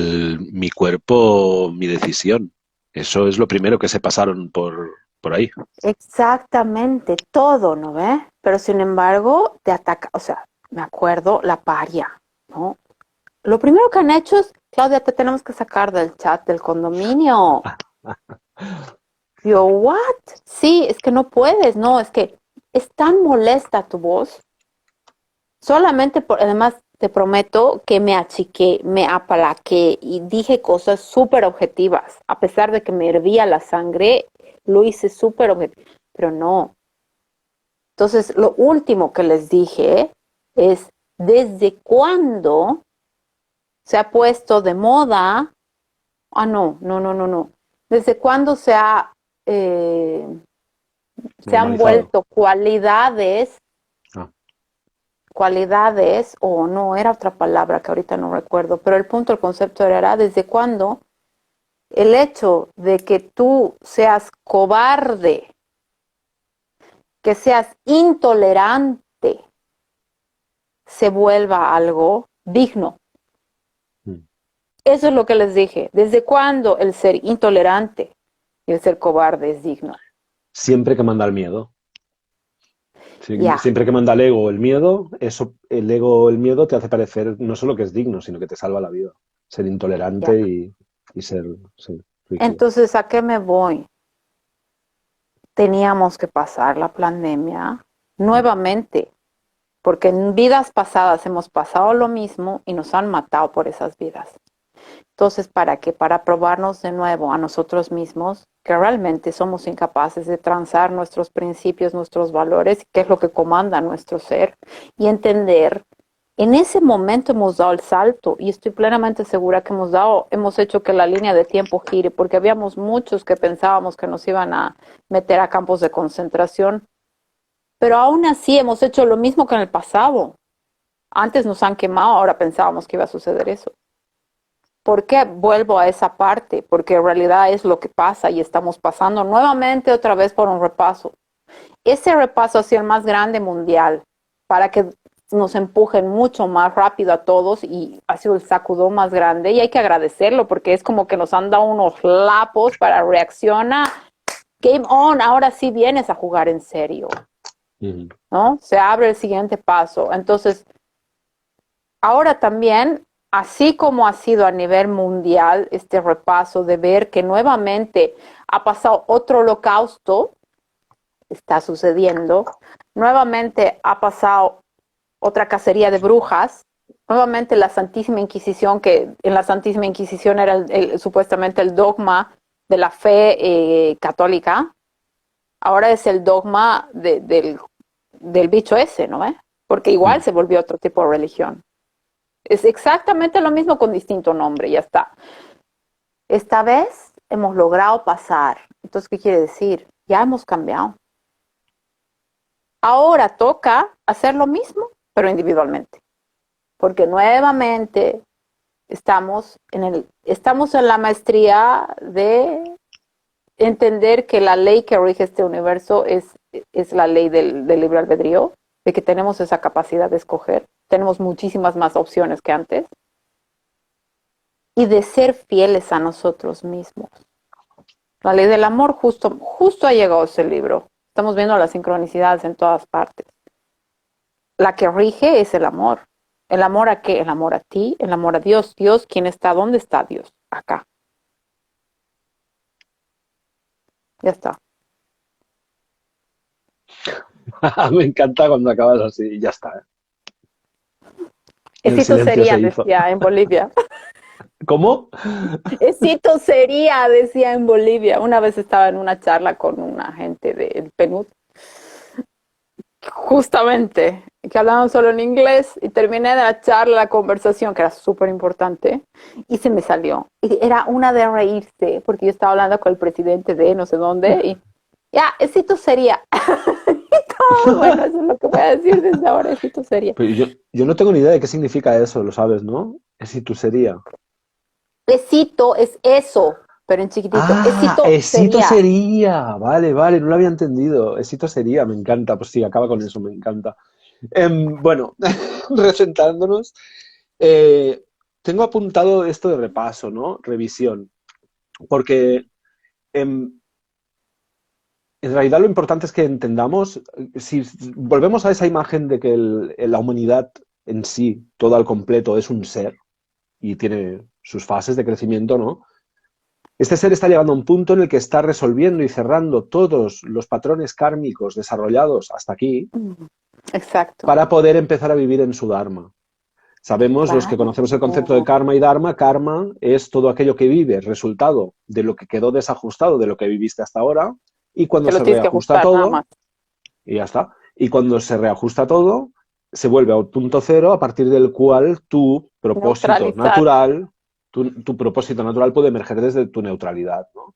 mi cuerpo, mi decisión. Eso es lo primero que se pasaron por ahí. Exactamente, todo, ¿no ve? Pero sin embargo, te ataca, o sea, me acuerdo la paria, ¿no? Lo primero que han hecho es, Claudia, te tenemos que sacar del chat del condominio. Yo, ¿what? Sí, es que no puedes, no, es que es tan molesta tu voz. Solamente por, además, te prometo que me achiqué, me apalaqué y dije cosas súper objetivas. A pesar de que me hervía la sangre, lo hice súper objetivo. Pero no. Entonces, lo último que les dije es, ¿desde cuándo se ha puesto de moda? Ah, no, no, no, no, no. ¿Desde cuándo eh, se han Normalizado. vuelto Ah, cualidades, o no, era otra palabra que ahorita no recuerdo, pero el punto, el concepto era desde cuándo el hecho de que tú seas cobarde, que seas intolerante, se vuelva algo digno. mm. Eso es lo que les dije. ¿Desde cuándo el ser intolerante y el ser cobarde es digno? Siempre que manda el miedo. Ya, Siempre que manda el ego o el miedo, eso, el ego o el miedo te hace parecer no solo que es digno, sino que te salva la vida. Ser ya. intolerante y ser, sí, rígido. Entonces, ¿a qué me voy? Teníamos que pasar la pandemia nuevamente, porque en vidas pasadas hemos pasado lo mismo y nos han matado por esas vidas. Entonces, ¿para qué? Para probarnos de nuevo a nosotros mismos que realmente somos incapaces de transar nuestros principios, nuestros valores, que es lo que comanda nuestro ser, y entender, en ese momento hemos dado el salto y estoy plenamente segura que hemos hecho que la línea de tiempo gire, porque habíamos muchos que pensábamos que nos iban a meter a campos de concentración Pero aún así hemos hecho lo mismo que en el pasado. Antes nos han quemado, ahora pensábamos que iba a suceder eso. ¿Por qué vuelvo a esa parte? Porque en realidad es lo que pasa y estamos pasando nuevamente otra vez por un repaso. Ese repaso ha sido el más grande mundial para que nos empujen mucho más rápido a todos y ha sido el sacudón más grande y hay que agradecerlo porque es como que nos han dado unos lapos para reaccionar. Game on, ahora sí vienes a jugar en serio, ¿no? Se abre el siguiente paso. Entonces, ahora también, así como ha sido a nivel mundial este repaso de ver que nuevamente ha pasado otro holocausto, está sucediendo, nuevamente ha pasado otra cacería de brujas, nuevamente la Santísima Inquisición, que en la Santísima Inquisición era supuestamente el dogma de la fe católica, ahora es el dogma del bicho ese, ¿no? Porque igual se volvió otro tipo de religión. Es exactamente lo mismo con distinto nombre, ya está. Esta vez hemos logrado pasar. Entonces, ¿qué quiere decir? Ya hemos cambiado. Ahora toca hacer lo mismo, pero individualmente. Porque nuevamente estamos en la maestría de entender que la ley que rige este universo es la ley del libre albedrío, de que tenemos esa capacidad de escoger, tenemos muchísimas más opciones que antes, y de ser fieles a nosotros mismos. La ley del amor justo ha llegado ese libro. Estamos viendo las sincronicidades en todas partes. La que rige es el amor. ¿El amor a qué? El amor a ti, el amor a Dios. Dios, ¿quién está? ¿Dónde está Dios? Acá. Ya está. Me encanta cuando acabas así, ya está. Esito sería, decía en Bolivia. ¿Cómo? Esito sería, decía en Bolivia. Una vez estaba en una charla con una gente del PNUD, justamente, que hablaban solo en inglés, y terminé de la charla, la conversación, que era súper importante, y se me salió. Y era una de reírse, porque yo estaba hablando con el presidente de no sé dónde, y ya, esito sería. Y todo, bueno, eso es lo que voy a decir desde ahora, esito sería. Pero yo no tengo ni idea de qué significa eso, lo sabes, ¿no? Esitusería. Esito es eso, pero en chiquitito. Esito sería. Vale, no lo había entendido. Esito sería, me encanta. Pues sí, acaba con eso, me encanta. Bueno, resentándonos, tengo apuntado esto de repaso, ¿no? Revisión. Porque en realidad lo importante es que entendamos, si volvemos a esa imagen de que la humanidad en sí, todo al completo, es un ser y tiene sus fases de crecimiento, ¿no? Este ser está llegando a un punto en el que está resolviendo y cerrando todos los patrones kármicos desarrollados hasta aquí. Exacto. Para poder empezar a vivir en su Dharma. Sabemos, claro, los que conocemos el concepto de karma y Dharma, karma es todo aquello que vives, resultado de lo que quedó desajustado de lo que viviste hasta ahora, y cuando se reajusta todo, y ya está, y cuando se reajusta todo, se vuelve a un punto cero a partir del cual tu propósito natural, tu propósito natural puede emerger desde tu neutralidad, ¿no?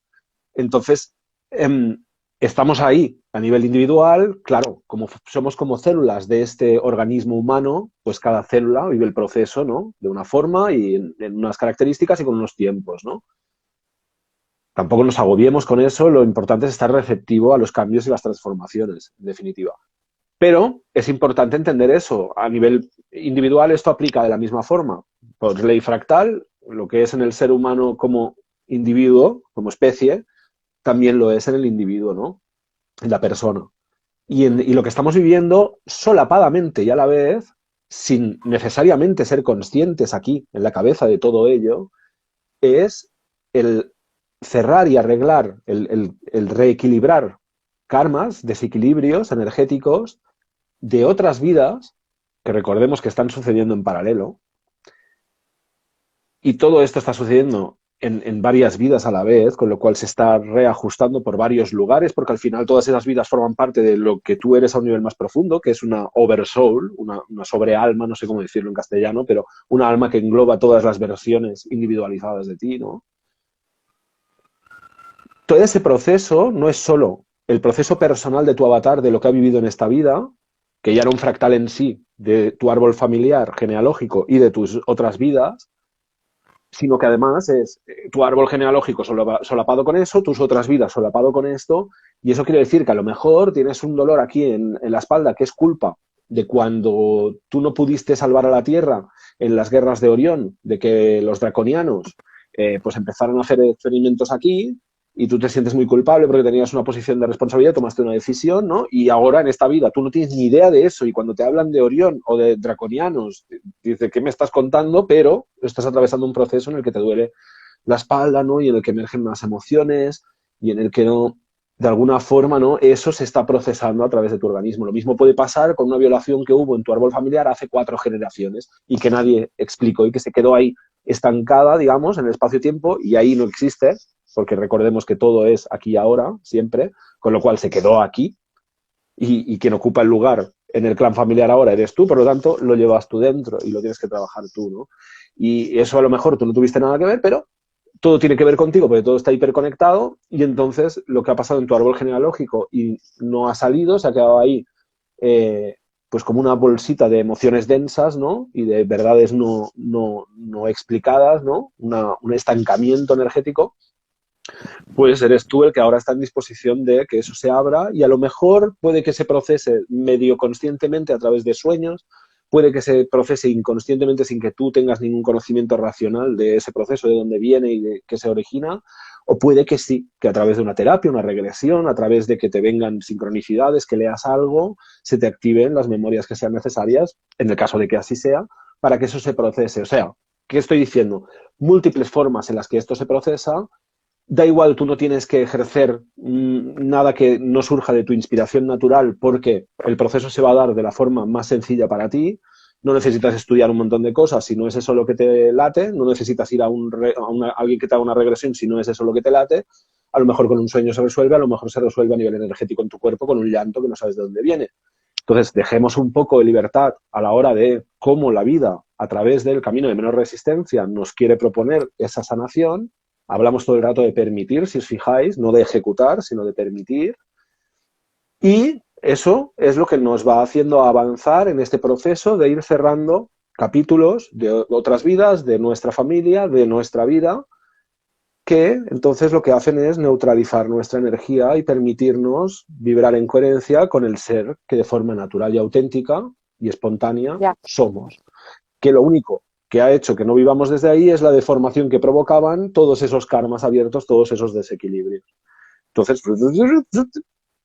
Entonces, estamos ahí a nivel individual, claro, como somos como células de este organismo humano, pues cada célula vive el proceso, ¿no? De una forma y en unas características y con unos tiempos, ¿no? Tampoco nos agobiemos con eso, lo importante es estar receptivo a los cambios y las transformaciones, en definitiva. Pero es importante entender eso. A nivel individual esto aplica de la misma forma. Por ley fractal, lo que es en el ser humano como individuo, como especie, también lo es en el individuo, ¿no? En la persona. Y lo que estamos viviendo solapadamente y a la vez, sin necesariamente ser conscientes aquí, en la cabeza de todo ello, es el cerrar y arreglar, el reequilibrar karmas, desequilibrios energéticos de otras vidas, que recordemos que están sucediendo en paralelo, y todo esto está sucediendo en varias vidas a la vez, con lo cual se está reajustando por varios lugares, porque al final todas esas vidas forman parte de lo que tú eres a un nivel más profundo, que es una oversoul, una sobrealma, no sé cómo decirlo en castellano, pero una alma que engloba todas las versiones individualizadas de ti, ¿no? Todo ese proceso no es solo el proceso personal de tu avatar, de lo que ha vivido en esta vida, que ya era un fractal en sí de tu árbol familiar, genealógico y de tus otras vidas, sino que además es tu árbol genealógico solapado con eso, tus otras vidas solapado con esto, y eso quiere decir que a lo mejor tienes un dolor aquí en la espalda que es culpa de cuando tú no pudiste salvar a la Tierra en las guerras de Orión, de que los draconianos pues empezaron a hacer experimentos aquí y tú te sientes muy culpable porque tenías una posición de responsabilidad, tomaste una decisión, ¿no? Y ahora en esta vida tú no tienes ni idea de eso y cuando te hablan de Orión o de draconianos, dices, ¿qué me estás contando? Pero estás atravesando un proceso en el que te duele la espalda, ¿no? Y en el que emergen más emociones y en el que no, de alguna forma, ¿no? Eso se está procesando a través de tu organismo. Lo mismo puede pasar con una violación que hubo en tu árbol familiar hace 4 generaciones y que nadie explicó y que se quedó ahí estancada, digamos, en el espacio-tiempo y ahí no existe, porque recordemos que todo es aquí y ahora, siempre, con lo cual se quedó aquí y quien ocupa el lugar en el clan familiar ahora eres tú, por lo tanto lo llevas tú dentro y lo tienes que trabajar tú, ¿no? Y eso a lo mejor tú no tuviste nada que ver, pero todo tiene que ver contigo porque todo está hiperconectado y entonces lo que ha pasado en tu árbol genealógico y no ha salido, se ha quedado ahí pues como una bolsita de emociones densas, ¿no? Y de verdades no explicadas, ¿no? Un estancamiento energético, pues eres tú el que ahora está en disposición de que eso se abra y a lo mejor puede que se procese medio conscientemente a través de sueños, puede que se procese inconscientemente sin que tú tengas ningún conocimiento racional de ese proceso, de dónde viene y de qué se origina, o puede que sí, que a través de una terapia, una regresión, a través de que te vengan sincronicidades, que leas algo, se te activen las memorias que sean necesarias, en el caso de que así sea, para que eso se procese. O sea, ¿qué estoy diciendo? Múltiples formas en las que esto se procesa. Da igual, tú no tienes que ejercer nada que no surja de tu inspiración natural porque el proceso se va a dar de la forma más sencilla para ti. No necesitas estudiar un montón de cosas si no es eso lo que te late. No necesitas ir a alguien que te haga una regresión si no es eso lo que te late. A lo mejor con un sueño se resuelve, a lo mejor se resuelve a nivel energético en tu cuerpo con un llanto que no sabes de dónde viene. Entonces, dejemos un poco de libertad a la hora de cómo la vida, a través del camino de menor resistencia, nos quiere proponer esa sanación. Hablamos todo el rato de permitir, si os fijáis, no de ejecutar, sino de permitir. Y eso es lo que nos va haciendo avanzar en este proceso de ir cerrando capítulos de otras vidas, de nuestra familia, de nuestra vida, que entonces lo que hacen es neutralizar nuestra energía y permitirnos vibrar en coherencia con el ser que de forma natural y auténtica y espontánea somos. Que lo único que ha hecho que no vivamos desde ahí es la deformación que provocaban todos esos karmas abiertos, todos esos desequilibrios. Entonces,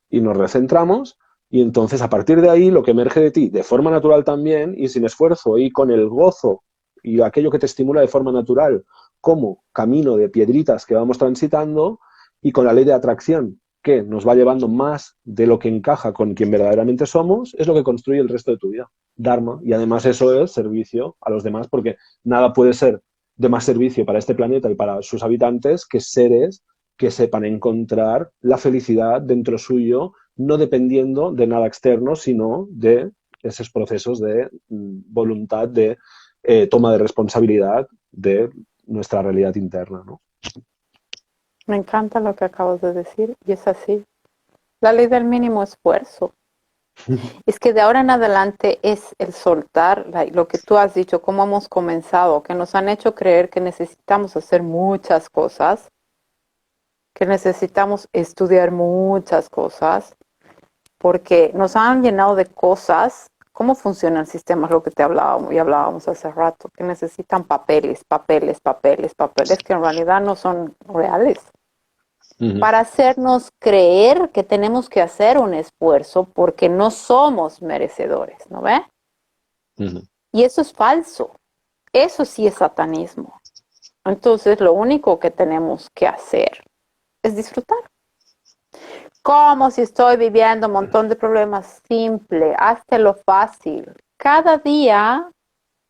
y nos recentramos y entonces a partir de ahí lo que emerge de ti de forma natural también y sin esfuerzo y con el gozo y aquello que te estimula de forma natural como camino de piedritas que vamos transitando y con la ley de atracción que nos va llevando más de lo que encaja con quien verdaderamente somos, es lo que construye el resto de tu vida. Dharma. Y además eso es servicio a los demás, porque nada puede ser de más servicio para este planeta y para sus habitantes que seres que sepan encontrar la felicidad dentro suyo, no dependiendo de nada externo, sino de esos procesos de voluntad, de toma de responsabilidad de nuestra realidad interna, ¿no? Me encanta lo que acabas de decir y es así. La ley del mínimo esfuerzo. Es que de ahora en adelante es el soltar lo que tú has dicho, cómo hemos comenzado, que nos han hecho creer que necesitamos hacer muchas cosas, que necesitamos estudiar muchas cosas, porque nos han llenado de cosas. ¿Cómo funciona el sistema? Es lo que te hablábamos y hablábamos hace rato, que necesitan papeles, papeles, papeles, papeles que en realidad no son reales. Para hacernos creer que tenemos que hacer un esfuerzo porque no somos merecedores, ¿no ve? Y eso es falso. Eso sí es satanismo. Entonces, lo único que tenemos que hacer es disfrutar. Como si estoy viviendo un montón de problemas, simple, hazte lo fácil. Cada día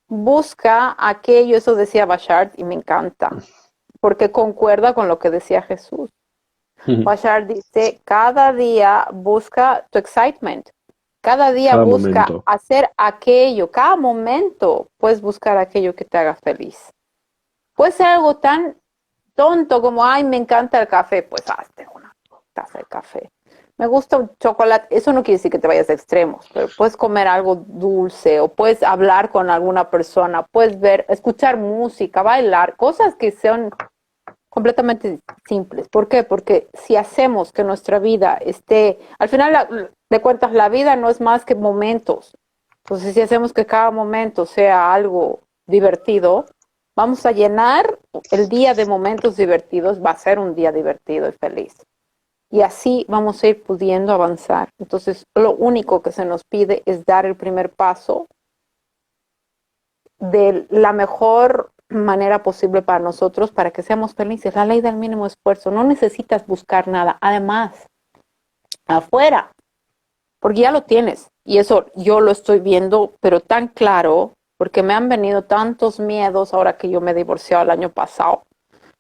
busca aquello, eso decía Bashar y me encanta, porque concuerda con lo que decía Jesús. Bashar dice, cada día busca tu excitement, cada día busca hacer aquello, cada momento puedes buscar aquello que te haga feliz. Puede ser algo tan tonto como, ay, me encanta el café, pues hazte una taza de café. me gusta un chocolate, eso no quiere decir que te vayas a extremos, pero puedes comer algo dulce o puedes hablar con alguna persona, puedes ver, escuchar música, bailar, cosas que sean completamente simples. ¿Por qué? Porque si hacemos que nuestra vida esté, al final de cuentas la vida no es más que momentos. Entonces si hacemos que cada momento sea algo divertido, vamos a llenar el día de momentos divertidos, va a ser un día divertido y feliz. Y así vamos a ir pudiendo avanzar. Entonces, lo único que se nos pide es dar el primer paso de la mejor manera posible para nosotros, para que seamos felices. La ley del mínimo esfuerzo. No necesitas buscar nada. Además, afuera, porque ya lo tienes. Y eso yo lo estoy viendo, pero tan claro, porque me han venido tantos miedos ahora que yo me he divorciado el año pasado.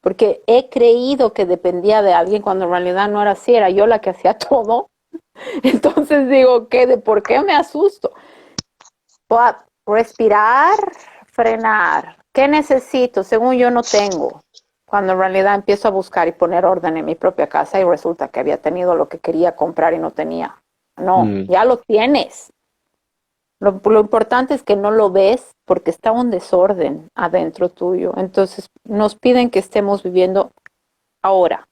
Porque he creído que dependía de alguien cuando en realidad no era así, era yo la que hacía todo. Entonces digo, ¿por qué me asusto? Puedo respirar, frenar. ¿Qué necesito? Según yo no tengo. Cuando en realidad empiezo a buscar y poner orden en mi propia casa y resulta que había tenido lo que quería comprar y no tenía. No, ya lo tienes. Lo importante es que no lo ves porque está un desorden adentro tuyo. Entonces nos piden que estemos viviendo ahora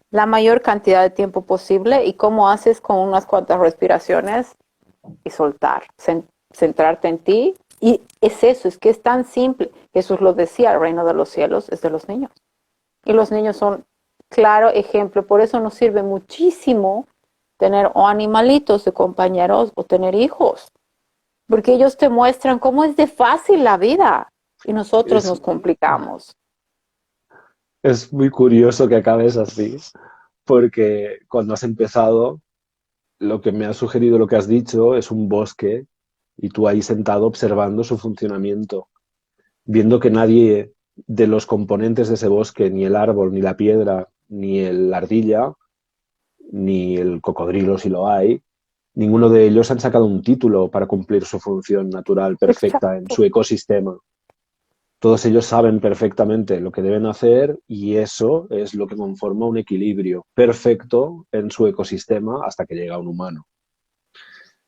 la mayor cantidad de tiempo posible. ¿Y cómo haces? Con unas cuantas respiraciones y soltar, centrarte en ti. Y es eso, es que es tan simple. Jesús lo decía, el reino de los cielos es de los niños. Y los niños son claro ejemplo. Por eso nos sirve muchísimo tener o animalitos de compañeros o tener hijos, porque ellos te muestran cómo es de fácil la vida y nosotros nos complicamos. Es muy curioso que acabes así, porque cuando has empezado, lo que me ha sugerido, lo que has dicho, es un bosque y tú ahí sentado observando su funcionamiento, viendo que nadie de los componentes de ese bosque, ni el árbol, ni la piedra, ni la ardilla, ni el cocodrilo si lo hay, ninguno de ellos han sacado un título para cumplir su función natural perfecta en su ecosistema. Todos ellos saben perfectamente lo que deben hacer y eso es lo que conforma un equilibrio perfecto en su ecosistema hasta que llega un humano.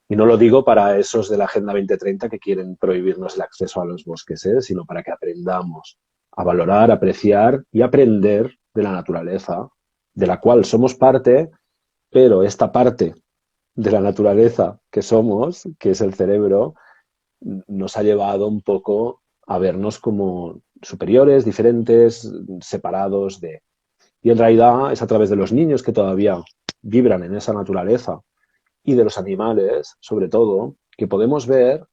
Y no lo digo para esos de la Agenda 2030 que quieren prohibirnos el acceso a los bosques, sino para que aprendamos a valorar, apreciar y aprender de la naturaleza, de la cual somos parte, pero esta parte de la naturaleza que somos, que es el cerebro, nos ha llevado un poco a vernos como superiores, diferentes, separados de... Y en realidad es a través de los niños que todavía vibran en esa naturaleza y de los animales, sobre todo, que podemos ver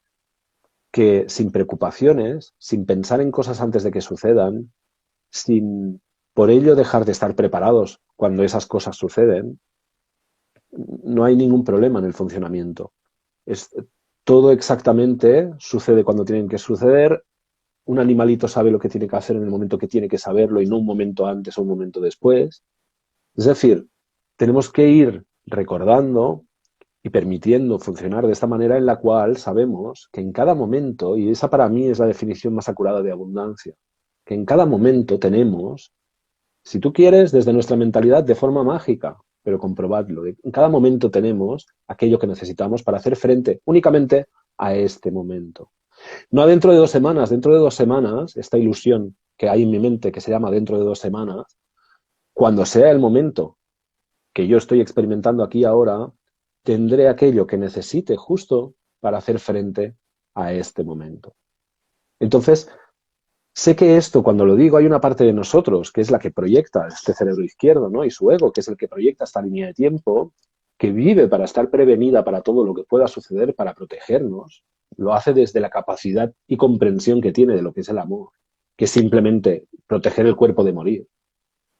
que sin preocupaciones, sin pensar en cosas antes de que sucedan, sin por ello dejar de estar preparados cuando esas cosas suceden, no hay ningún problema en el funcionamiento. Todo exactamente sucede cuando tienen que suceder. Un animalito sabe lo que tiene que hacer en el momento que tiene que saberlo y no un momento antes o un momento después. Es decir, tenemos que ir recordando y permitiendo funcionar de esta manera en la cual sabemos que en cada momento, y esa para mí es la definición más acurada de abundancia, que en cada momento tenemos, si tú quieres, desde nuestra mentalidad de forma mágica, pero comprobadlo, en cada momento tenemos aquello que necesitamos para hacer frente únicamente a este momento. No dentro de 2 semanas, dentro de 2 semanas, esta ilusión que hay en mi mente que se llama dentro de 2 semanas, cuando sea el momento que yo estoy experimentando aquí ahora, tendré aquello que necesite justo para hacer frente a este momento. Entonces, sé que esto, cuando lo digo, hay una parte de nosotros, que es la que proyecta este cerebro izquierdo, ¿no? Y su ego, que es el que proyecta esta línea de tiempo, que vive para estar prevenida para todo lo que pueda suceder, para protegernos, lo hace desde la capacidad y comprensión que tiene de lo que es el amor, que es simplemente proteger el cuerpo de morir.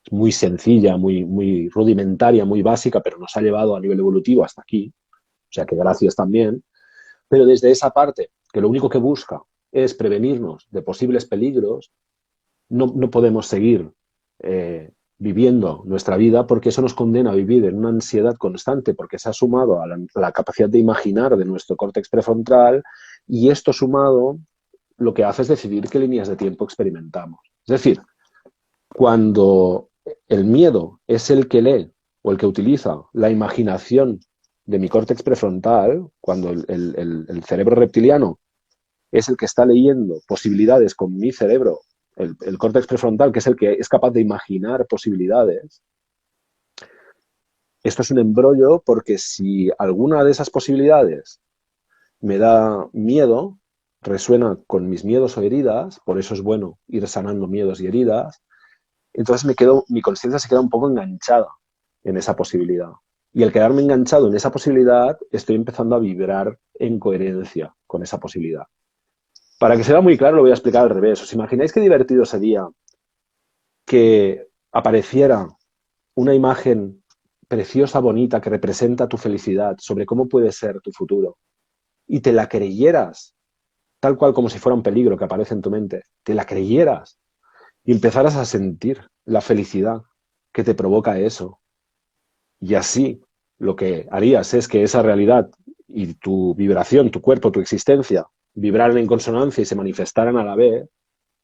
Es muy sencilla, muy rudimentaria, muy básica, pero nos ha llevado a nivel evolutivo hasta aquí. O sea que gracias también. Pero desde esa parte, que lo único que busca es prevenirnos de posibles peligros, no podemos seguir viviendo nuestra vida porque eso nos condena a vivir en una ansiedad constante porque se ha sumado a la capacidad de imaginar de nuestro córtex prefrontal y esto sumado lo que hace es decidir qué líneas de tiempo experimentamos. Es decir, cuando el miedo es el que lee o el que utiliza la imaginación de mi córtex prefrontal, cuando el cerebro reptiliano es el que está leyendo posibilidades con mi cerebro, el córtex prefrontal, que es el que es capaz de imaginar posibilidades, esto es un embrollo porque si alguna de esas posibilidades me da miedo, resuena con mis miedos o heridas, por eso es bueno ir sanando miedos y heridas, entonces mi conciencia se queda un poco enganchada en esa posibilidad. Y al quedarme enganchado en esa posibilidad, estoy empezando a vibrar en coherencia con esa posibilidad. Para que sea muy claro, lo voy a explicar al revés. ¿Os imagináis qué divertido sería que apareciera una imagen preciosa, bonita, que representa tu felicidad, sobre cómo puede ser tu futuro, y te la creyeras, tal cual como si fuera un peligro que aparece en tu mente, te la creyeras y empezaras a sentir la felicidad que te provoca eso? Y así lo que harías es que esa realidad y tu vibración, tu cuerpo, tu existencia, vibraran en consonancia y se manifestaran a la vez.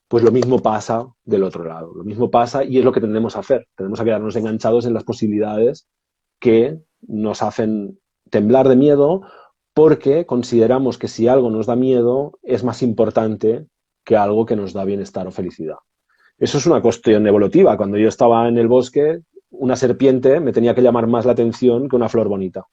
Pues lo mismo pasa del otro lado, lo mismo pasa y es lo que tendemos a hacer. Tenemos a quedarnos enganchados en las posibilidades que nos hacen temblar de miedo porque consideramos que si algo nos da miedo es más importante que algo que nos da bienestar o felicidad. Eso es una cuestión evolutiva. Cuando yo estaba en el bosque, una serpiente me tenía que llamar más la atención que una flor bonita.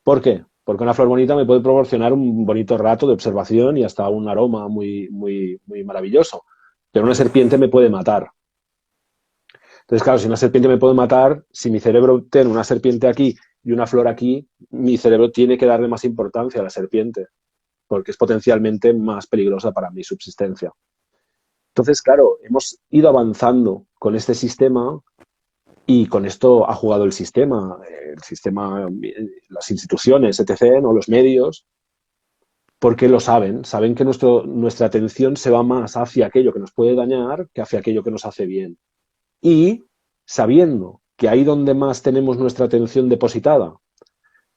¿Por qué? Porque una flor bonita me puede proporcionar un bonito rato de observación y hasta un aroma muy, muy, muy maravilloso. Pero una serpiente me puede matar. Entonces, claro, si una serpiente me puede matar, si mi cerebro tiene una serpiente aquí y una flor aquí, mi cerebro tiene que darle más importancia a la serpiente, porque es potencialmente más peligrosa para mi subsistencia. Entonces, claro, hemos ido avanzando con este sistema y con esto ha jugado el sistema, las instituciones, etc., ¿no? Los medios, porque lo saben que nuestra atención se va más hacia aquello que nos puede dañar que hacia aquello que nos hace bien. Y sabiendo que ahí donde más tenemos nuestra atención depositada,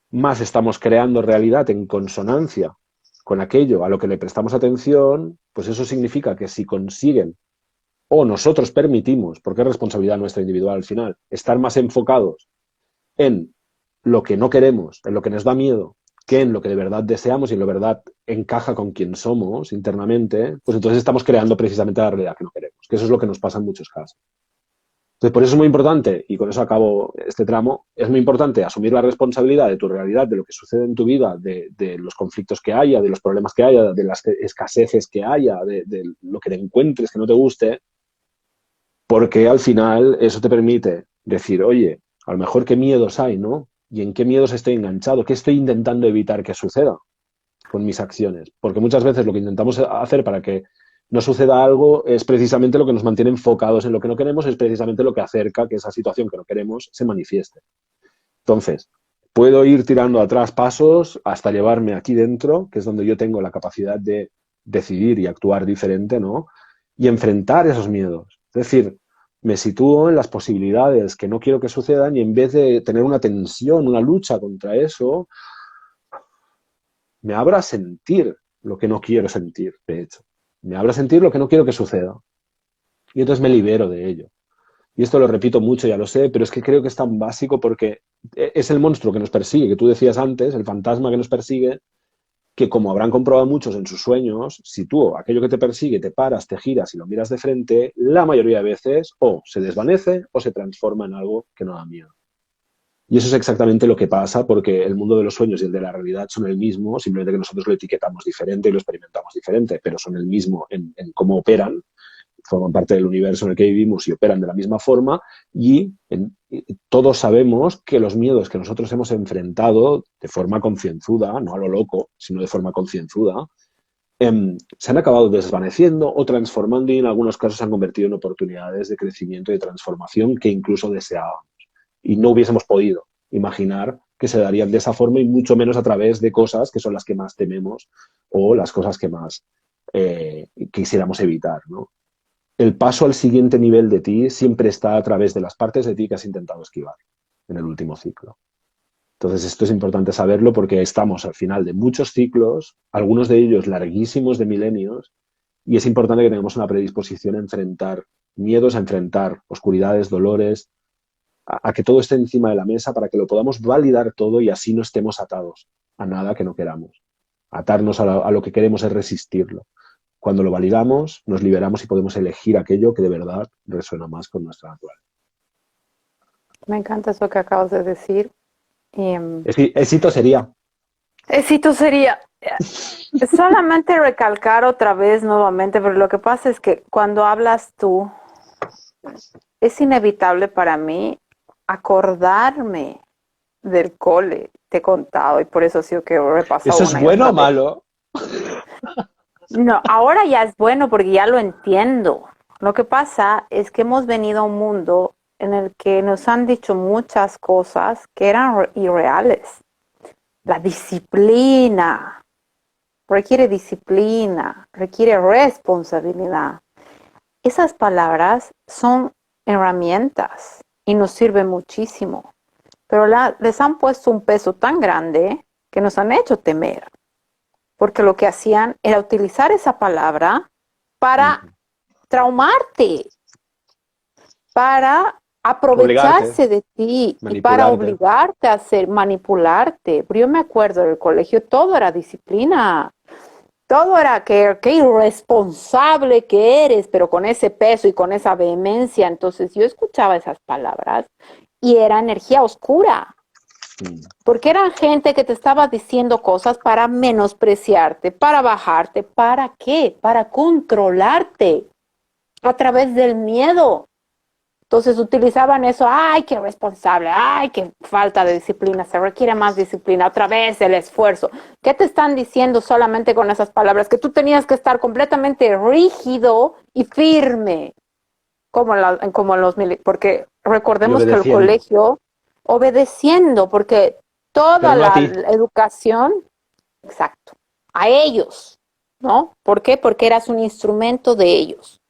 más estamos creando realidad en consonancia con aquello a lo que le prestamos atención, pues eso significa que si consiguen o nosotros permitimos, porque es responsabilidad nuestra individual al final, estar más enfocados en lo que no queremos, en lo que nos da miedo, que en lo que de verdad deseamos y en lo verdad encaja con quien somos internamente, pues entonces estamos creando precisamente la realidad que no queremos, que eso es lo que nos pasa en muchos casos. Entonces, por eso es muy importante, y con eso acabo este tramo, es muy importante asumir la responsabilidad de tu realidad, de lo que sucede en tu vida, de los conflictos que haya, de los problemas que haya, de las escaseces que haya, de lo que te encuentres que no te guste, porque al final eso te permite decir, oye, a lo mejor qué miedos hay, ¿no? Y en qué miedos estoy enganchado, qué estoy intentando evitar que suceda con mis acciones. Porque muchas veces lo que intentamos hacer para que no suceda algo es precisamente lo que nos mantiene enfocados en lo que no queremos, es precisamente lo que acerca que esa situación que no queremos se manifieste. Entonces, puedo ir tirando atrás pasos hasta llevarme aquí dentro, que es donde yo tengo la capacidad de decidir y actuar diferente, ¿no? Y enfrentar esos miedos. Es decir, me sitúo en las posibilidades que no quiero que sucedan y en vez de tener una tensión, una lucha contra eso, me abro a sentir lo que no quiero sentir, de hecho. Me abro a sentir lo que no quiero que suceda. Y entonces me libero de ello. Y esto lo repito mucho, ya lo sé, pero es que creo que es tan básico porque es el monstruo que nos persigue, que tú decías antes, el fantasma que nos persigue, que como habrán comprobado muchos en sus sueños, si tú aquello que te persigue te paras, te giras y lo miras de frente, la mayoría de veces o se desvanece o se transforma en algo que no da miedo. Y eso es exactamente lo que pasa porque el mundo de los sueños y el de la realidad son el mismo, simplemente que nosotros lo etiquetamos diferente y lo experimentamos diferente, pero son el mismo en cómo operan, forman parte del universo en el que vivimos y operan de la misma forma y todos sabemos que los miedos que nosotros hemos enfrentado de forma concienzuda, no a lo loco, sino de forma concienzuda, se han acabado desvaneciendo o transformando y en algunos casos se han convertido en oportunidades de crecimiento y de transformación que incluso deseábamos y no hubiésemos podido imaginar que se darían de esa forma y mucho menos a través de cosas que son las que más tememos o las cosas que más quisiéramos evitar, ¿no? El paso al siguiente nivel de ti siempre está a través de las partes de ti que has intentado esquivar en el último ciclo. Entonces, esto es importante saberlo porque estamos al final de muchos ciclos, algunos de ellos larguísimos de milenios, y es importante que tengamos una predisposición a enfrentar miedos, a enfrentar oscuridades, dolores, a que todo esté encima de la mesa para que lo podamos validar todo y así no estemos atados a nada que no queramos. Atarnos a lo que queremos es resistirlo. Cuando lo validamos, nos liberamos y podemos elegir aquello que de verdad resuena más con nuestra naturaleza. Me encanta eso que acabas de decir. Éxito sería. Éxito sería solamente recalcar otra vez nuevamente, pero lo que pasa es que cuando hablas tú, es inevitable para mí acordarme del cole. Te he contado y por eso sí que he repasado. ¿Eso es bueno o malo? No, ahora ya es bueno porque ya lo entiendo. Lo que pasa es que hemos venido a un mundo en el que nos han dicho muchas cosas que eran irreales. La disciplina requiere responsabilidad. Esas palabras son herramientas y nos sirven muchísimo, pero les han puesto un peso tan grande que nos han hecho temer, porque lo que hacían era utilizar esa palabra para traumarte, para aprovecharse de ti y para obligarte a manipularte. Pero yo me acuerdo del colegio, todo era disciplina. Todo era que irresponsable que eres, pero con ese peso y con esa vehemencia. Entonces yo escuchaba esas palabras y era energía oscura. Porque eran gente que te estaba diciendo cosas para menospreciarte, para bajarte. ¿Para qué? Para controlarte a través del miedo. Entonces utilizaban eso, ¡ay, qué responsable! ¡Ay, qué falta de disciplina! Se requiere más disciplina, otra vez el esfuerzo. ¿Qué te están diciendo solamente con esas palabras? Que tú tenías que estar completamente rígido y firme, como los militares. Porque recordemos que el colegio, obedeciendo, porque toda la educación, exacto, a ellos, ¿no? ¿Por qué? Porque eras un instrumento de ellos.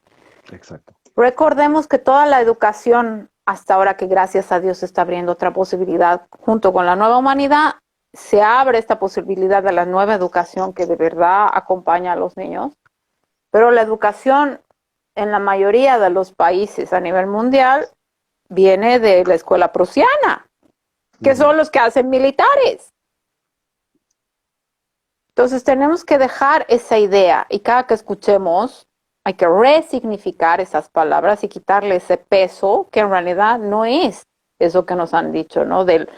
Exacto. Recordemos que toda la educación, hasta ahora que gracias a Dios se está abriendo otra posibilidad, junto con la nueva humanidad, se abre esta posibilidad de la nueva educación que de verdad acompaña a los niños. Pero la educación en la mayoría de los países a nivel mundial viene de la escuela prusiana, que son los que hacen militares. Entonces tenemos que dejar esa idea y cada que escuchemos hay que resignificar esas palabras y quitarle ese peso que en realidad no es eso que nos han dicho, ¿no? Del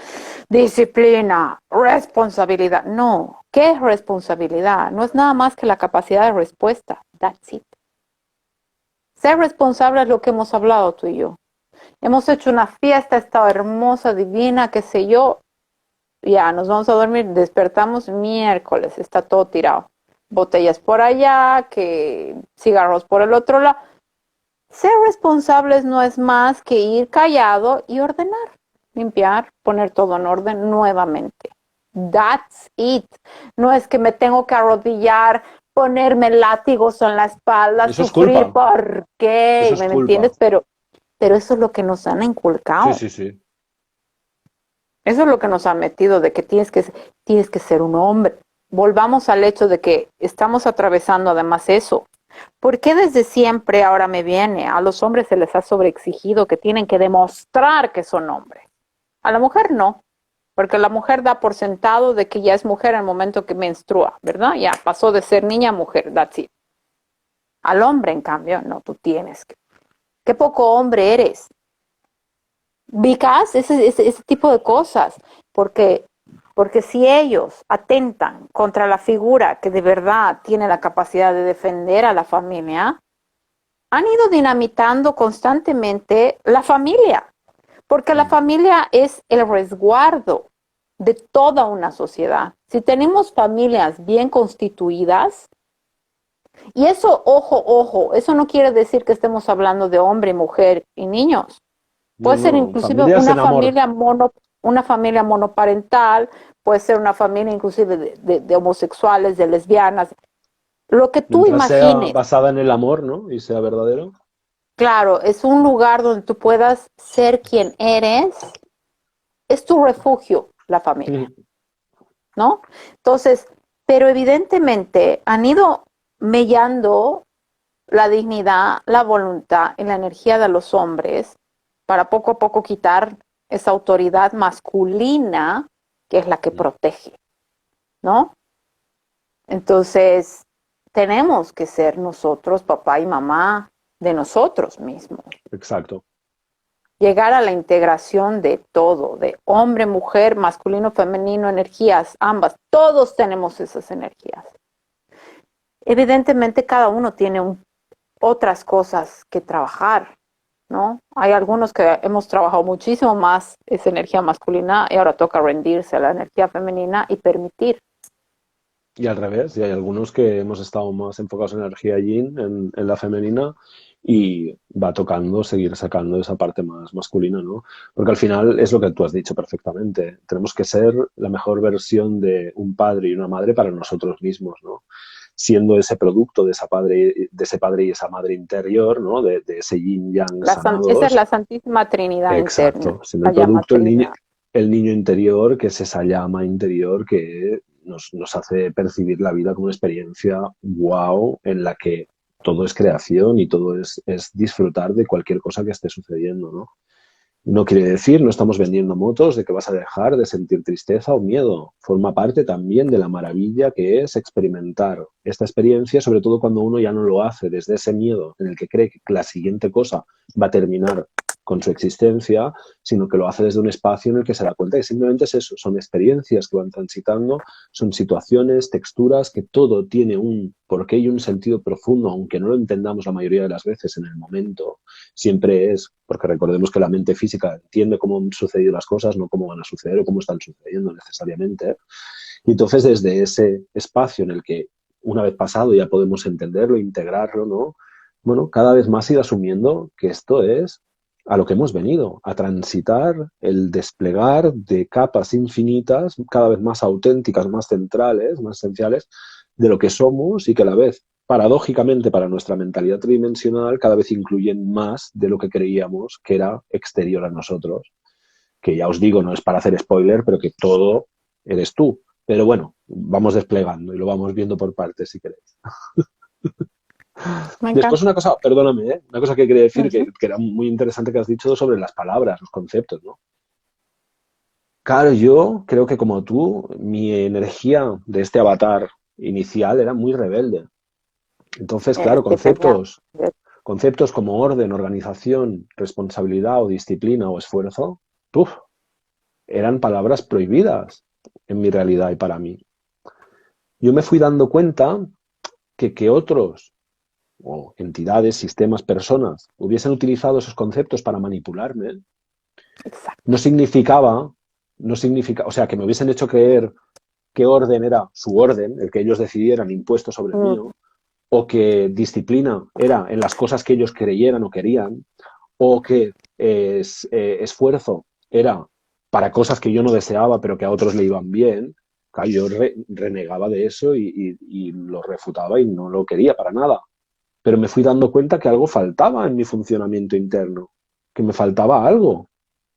disciplina, responsabilidad. No, ¿qué es responsabilidad? No es nada más que la capacidad de respuesta. That's it. Ser responsable es lo que hemos hablado tú y yo. Hemos hecho una fiesta, estado hermosa, divina, qué sé yo. Ya, nos vamos a dormir, despertamos miércoles, está todo tirado. Botellas por allá, que cigarros por el otro lado. Ser responsables no es más que ir callado y ordenar, limpiar, poner todo en orden nuevamente. That's it. No es que me tengo que arrodillar, ponerme látigos en la espalda, eso sufrir, ¿por qué? ¿Me entiendes? Pero eso es lo que nos han inculcado. Sí. Eso es lo que nos han metido, de que tienes que ser un hombre. Volvamos al hecho de que estamos atravesando además eso. ¿Por qué desde siempre ahora me viene? A los hombres se les ha sobreexigido que tienen que demostrar que son hombres. A la mujer no, porque la mujer da por sentado de que ya es mujer en el momento que menstrua, ¿verdad? Ya pasó de ser niña a mujer, that's it. Al hombre, en cambio, no, tú tienes que. Qué poco hombre eres. Because ese tipo de cosas, porque si ellos atentan contra la figura que de verdad tiene la capacidad de defender a la familia, han ido dinamitando constantemente la familia, porque la familia es el resguardo de toda una sociedad. Si tenemos familias bien constituidas, y eso, ojo, eso no quiere decir que estemos hablando de hombre, mujer y niños. Puede ser inclusive una familia monoparental, puede ser una familia inclusive de homosexuales, de lesbianas, lo que tú imagines. Sea basada en el amor, ¿no? Y sea verdadero. Claro, es un lugar donde tú puedas ser quien eres, es tu refugio, la familia, ¿no? Entonces, pero evidentemente han ido mellando la dignidad, la voluntad y la energía de los hombres para poco a poco quitar esa autoridad masculina que es la que protege, ¿no? Entonces, tenemos que ser nosotros, papá y mamá, de nosotros mismos. Exacto. Llegar a la integración de todo, de hombre, mujer, masculino, femenino, energías, ambas. Todos tenemos esas energías. Evidentemente, cada uno tiene otras cosas que trabajar, ¿no? Hay algunos que hemos trabajado muchísimo más esa energía masculina y ahora toca rendirse a la energía femenina y permitir. Y al revés, y hay algunos que hemos estado más enfocados en energía yin, en la femenina, y va tocando seguir sacando esa parte más masculina, ¿no? Porque al final es lo que tú has dicho perfectamente. Tenemos que ser la mejor versión de un padre y una madre para nosotros mismos, ¿no? Siendo ese producto de ese padre y esa madre interior, ¿no? De ese yin yang sanados. Esa es la Santísima Trinidad Exacto, interna. siendo el producto el niño interior, que es esa llama interior que nos hace percibir la vida como una experiencia wow, en la que todo es creación y todo es disfrutar de cualquier cosa que esté sucediendo, ¿no? No quiere decir, no estamos vendiendo motos de que vas a dejar de sentir tristeza o miedo. Forma parte también de la maravilla que es experimentar esta experiencia, sobre todo cuando uno ya no lo hace desde ese miedo en el que cree que la siguiente cosa va a terminar con su existencia, sino que lo hace desde un espacio en el que se da cuenta que simplemente es eso, son experiencias que van transitando, son situaciones, texturas, que todo tiene un porqué y un sentido profundo, aunque no lo entendamos la mayoría de las veces en el momento. Siempre es, porque recordemos que la mente física entiende cómo han sucedido las cosas, no cómo van a suceder o cómo están sucediendo necesariamente. Y entonces desde ese espacio en el que una vez pasado ya podemos entenderlo, integrarlo, ¿no? Bueno, cada vez más ir asumiendo que esto es a lo que hemos venido, a transitar el desplegar de capas infinitas, cada vez más auténticas, más centrales, más esenciales, de lo que somos y que a la vez, paradójicamente para nuestra mentalidad tridimensional, cada vez incluyen más de lo que creíamos que era exterior a nosotros. Que ya os digo, no es para hacer spoiler, pero que todo eres tú. Pero bueno, vamos desplegando y lo vamos viendo por partes si queréis. Después una cosa, perdóname, una cosa que quería decir que era muy interesante que has dicho sobre las palabras, los conceptos, ¿no? Claro, yo creo que como tú, mi energía de este avatar inicial era muy rebelde. Entonces, claro, conceptos como orden, organización, responsabilidad o disciplina o esfuerzo, eran palabras prohibidas en mi realidad y para mí. Yo me fui dando cuenta que otros o entidades, sistemas, personas hubiesen utilizado esos conceptos para manipularme, no significaba, o sea, que me hubiesen hecho creer qué orden era su orden, el que ellos decidieran impuesto sobre el mío, o que disciplina era en las cosas que ellos creyeran o querían, o que esfuerzo era para cosas que yo no deseaba pero que a otros le iban bien. Claro, yo renegaba de eso y lo refutaba y no lo quería para nada. Pero me fui dando cuenta que algo faltaba en mi funcionamiento interno, que me faltaba algo.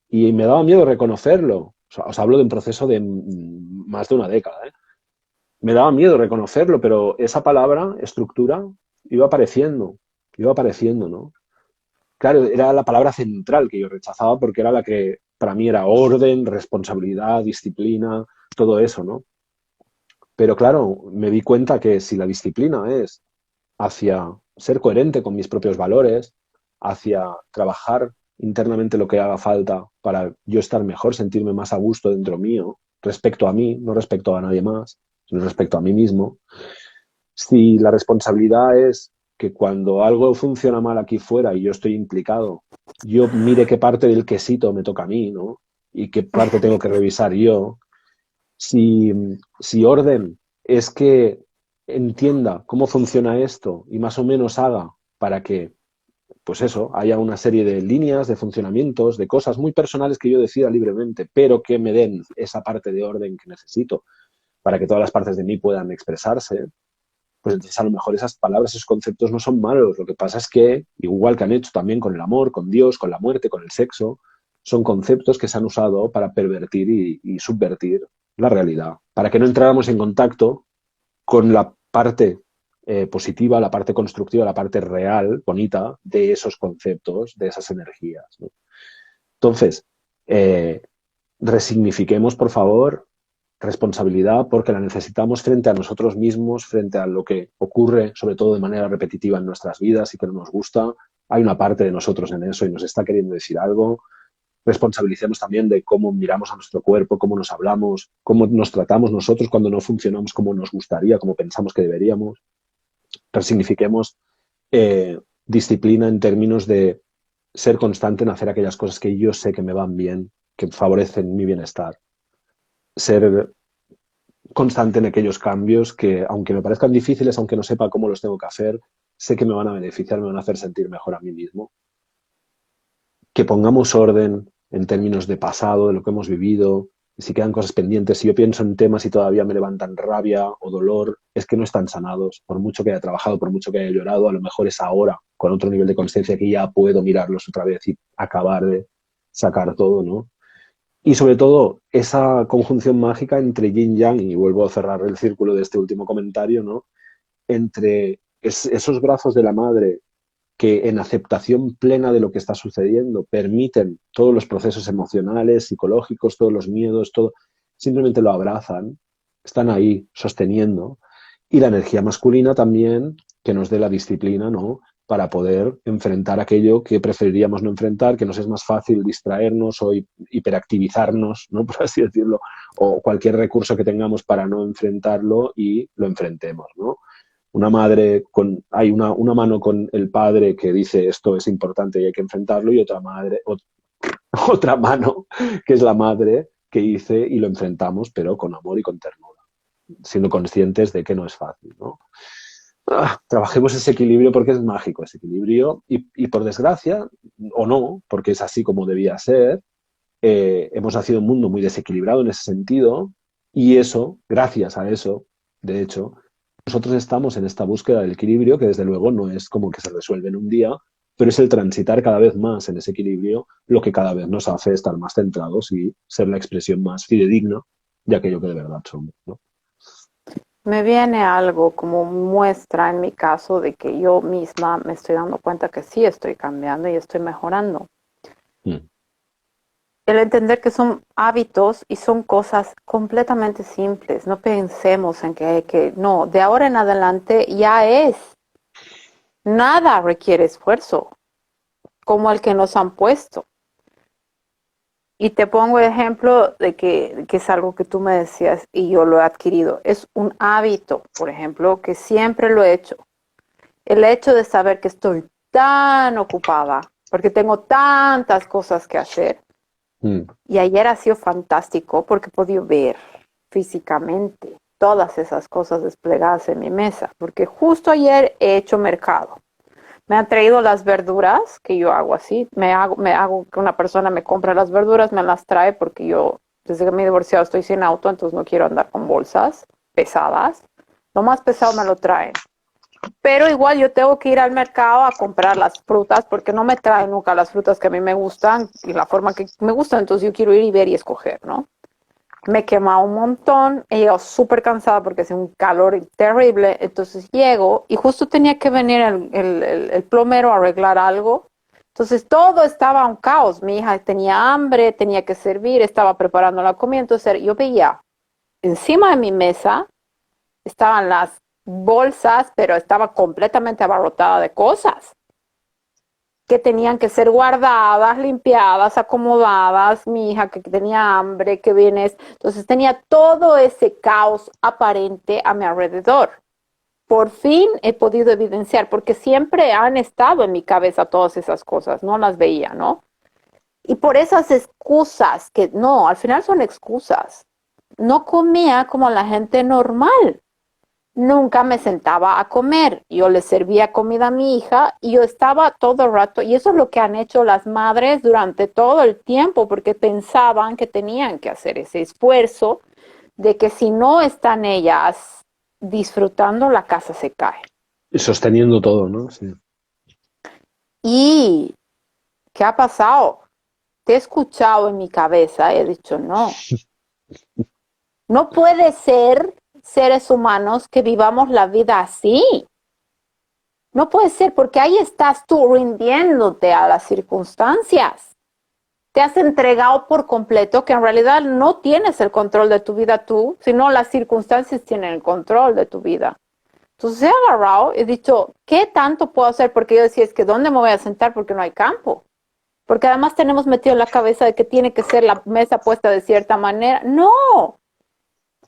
Y me daba miedo reconocerlo. O sea, os hablo de un proceso de más de una década, ¿eh? Me daba miedo reconocerlo, pero esa palabra, estructura, iba apareciendo, ¿no? Claro, era la palabra central que yo rechazaba porque era la que para mí era orden, responsabilidad, disciplina, todo eso, ¿no? Pero claro, me di cuenta que si la disciplina es hacia ser coherente con mis propios valores, hacia trabajar internamente lo que haga falta para yo estar mejor, sentirme más a gusto dentro mío, respecto a mí, no respecto a nadie más, sino respecto a mí mismo. Si la responsabilidad es que cuando algo funciona mal aquí fuera y yo estoy implicado, yo mire qué parte del quesito me toca a mí, ¿no? Y qué parte tengo que revisar yo. Si orden es que entienda cómo funciona esto y más o menos haga para que, pues eso, haya una serie de líneas, de funcionamientos, de cosas muy personales que yo decida libremente, pero que me den esa parte de orden que necesito para que todas las partes de mí puedan expresarse, pues entonces a lo mejor esas palabras, esos conceptos no son malos. Lo que pasa es que, igual que han hecho también con el amor, con Dios, con la muerte, con el sexo, son conceptos que se han usado para pervertir y subvertir la realidad, para que no entráramos en contacto con la parte positiva, la parte constructiva, la parte real, bonita, de esos conceptos, de esas energías, ¿no? Entonces, Resignifiquemos, por favor, responsabilidad porque la necesitamos frente a nosotros mismos, frente a lo que ocurre, sobre todo de manera repetitiva en nuestras vidas y que no nos gusta. Hay una parte de nosotros en eso y nos está queriendo decir algo. Responsabilicemos también de cómo miramos a nuestro cuerpo, cómo nos hablamos, cómo nos tratamos nosotros cuando no funcionamos como nos gustaría, como pensamos que deberíamos. Resignifiquemos disciplina en términos de ser constante en hacer aquellas cosas que yo sé que me van bien, que favorecen mi bienestar. Ser constante en aquellos cambios que, aunque me parezcan difíciles, aunque no sepa cómo los tengo que hacer, sé que me van a beneficiar, me van a hacer sentir mejor a mí mismo. Que pongamos orden en términos de pasado, de lo que hemos vivido, y si quedan cosas pendientes, si yo pienso en temas y todavía me levantan rabia o dolor, es que no están sanados. Por mucho que haya trabajado, por mucho que haya llorado, a lo mejor es ahora, con otro nivel de conciencia, que ya puedo mirarlos otra vez y acabar de sacar todo, ¿no? Y sobre todo, esa conjunción mágica entre yin y yang, y vuelvo a cerrar el círculo de este último comentario, ¿no? Entre esos brazos de la madre que en aceptación plena de lo que está sucediendo permiten todos los procesos emocionales, psicológicos, todos los miedos, todo, simplemente lo abrazan, están ahí sosteniendo. Y la energía masculina también, que nos dé la disciplina, ¿no? Para poder enfrentar aquello que preferiríamos no enfrentar, que nos es más fácil distraernos o hiperactivizarnos, ¿no? Por así decirlo, o cualquier recurso que tengamos para no enfrentarlo y lo enfrentemos, ¿no? Una madre hay una mano con el padre que dice esto es importante y hay que enfrentarlo, y otra madre, otra mano que es la madre que dice y lo enfrentamos, pero con amor y con ternura, siendo conscientes de que no es fácil, ¿no? Trabajemos ese equilibrio porque es mágico ese equilibrio y por desgracia, o no, porque es así como debía ser, hemos nacido en un mundo muy desequilibrado en ese sentido y eso, gracias a eso, de hecho, nosotros estamos en esta búsqueda del equilibrio que desde luego no es como que se resuelve en un día, pero es el transitar cada vez más en ese equilibrio lo que cada vez nos hace estar más centrados y ser la expresión más fidedigna de aquello que de verdad somos, ¿no? Me viene algo como muestra en mi caso de que yo misma me estoy dando cuenta que sí estoy cambiando y estoy mejorando. El entender que son hábitos y son cosas completamente simples. No pensemos en que no, de ahora en adelante ya es. Nada requiere esfuerzo como el que nos han puesto. Y te pongo el ejemplo de que es algo que tú me decías y yo lo he adquirido. Es un hábito, por ejemplo, que siempre lo he hecho. El hecho de saber que estoy tan ocupada, porque tengo tantas cosas que hacer. Y ayer ha sido fantástico porque he podido ver físicamente todas esas cosas desplegadas en mi mesa. Porque justo ayer he hecho mercado. Me han traído las verduras, que yo hago así. Me hago que una persona me compre las verduras, me las trae porque yo, desde que me he divorciado, estoy sin auto, entonces no quiero andar con bolsas pesadas. Lo más pesado me lo traen. Pero igual yo tengo que ir al mercado a comprar las frutas porque no me traen nunca las frutas que a mí me gustan y la forma que me gustan, entonces yo quiero ir y ver y escoger, ¿no? Me he quemado un montón, he llegado súper cansada porque hace un calor terrible, entonces llego y justo tenía que venir el plomero a arreglar algo, entonces todo estaba un caos, mi hija tenía hambre, tenía que servir, estaba preparando la comida, entonces yo veía encima de mi mesa estaban las bolsas, pero estaba completamente abarrotada de cosas que tenían que ser guardadas, limpiadas, acomodadas, mi hija que tenía hambre, que vienes, entonces tenía todo ese caos aparente a mi alrededor. Por fin he podido evidenciar, porque siempre han estado en mi cabeza todas esas cosas, no las veía, ¿no? Y por esas excusas, que no, al final son excusas, no comía como la gente normal. Nunca me sentaba a comer. Yo le servía comida a mi hija y yo estaba todo el rato, y eso es lo que han hecho las madres durante todo el tiempo, porque pensaban que tenían que hacer ese esfuerzo de que si no están ellas disfrutando, la casa se cae. Y sosteniendo todo, ¿no? Sí. ¿Y qué ha pasado? Te he escuchado en mi cabeza y he dicho, no, no puede ser seres humanos que vivamos la vida así. No puede ser, porque ahí estás tú rindiéndote a las circunstancias. te has entregado por completo, que en realidad no tienes el control de tu vida tú, sino las circunstancias tienen el control de tu vida. Entonces he agarrado, he dicho, ¿qué tanto puedo hacer? Porque yo decía, es que ¿dónde me voy a sentar? Porque no hay campo. Porque además tenemos metido en la cabeza de que tiene que ser la mesa puesta de cierta manera. ¡No!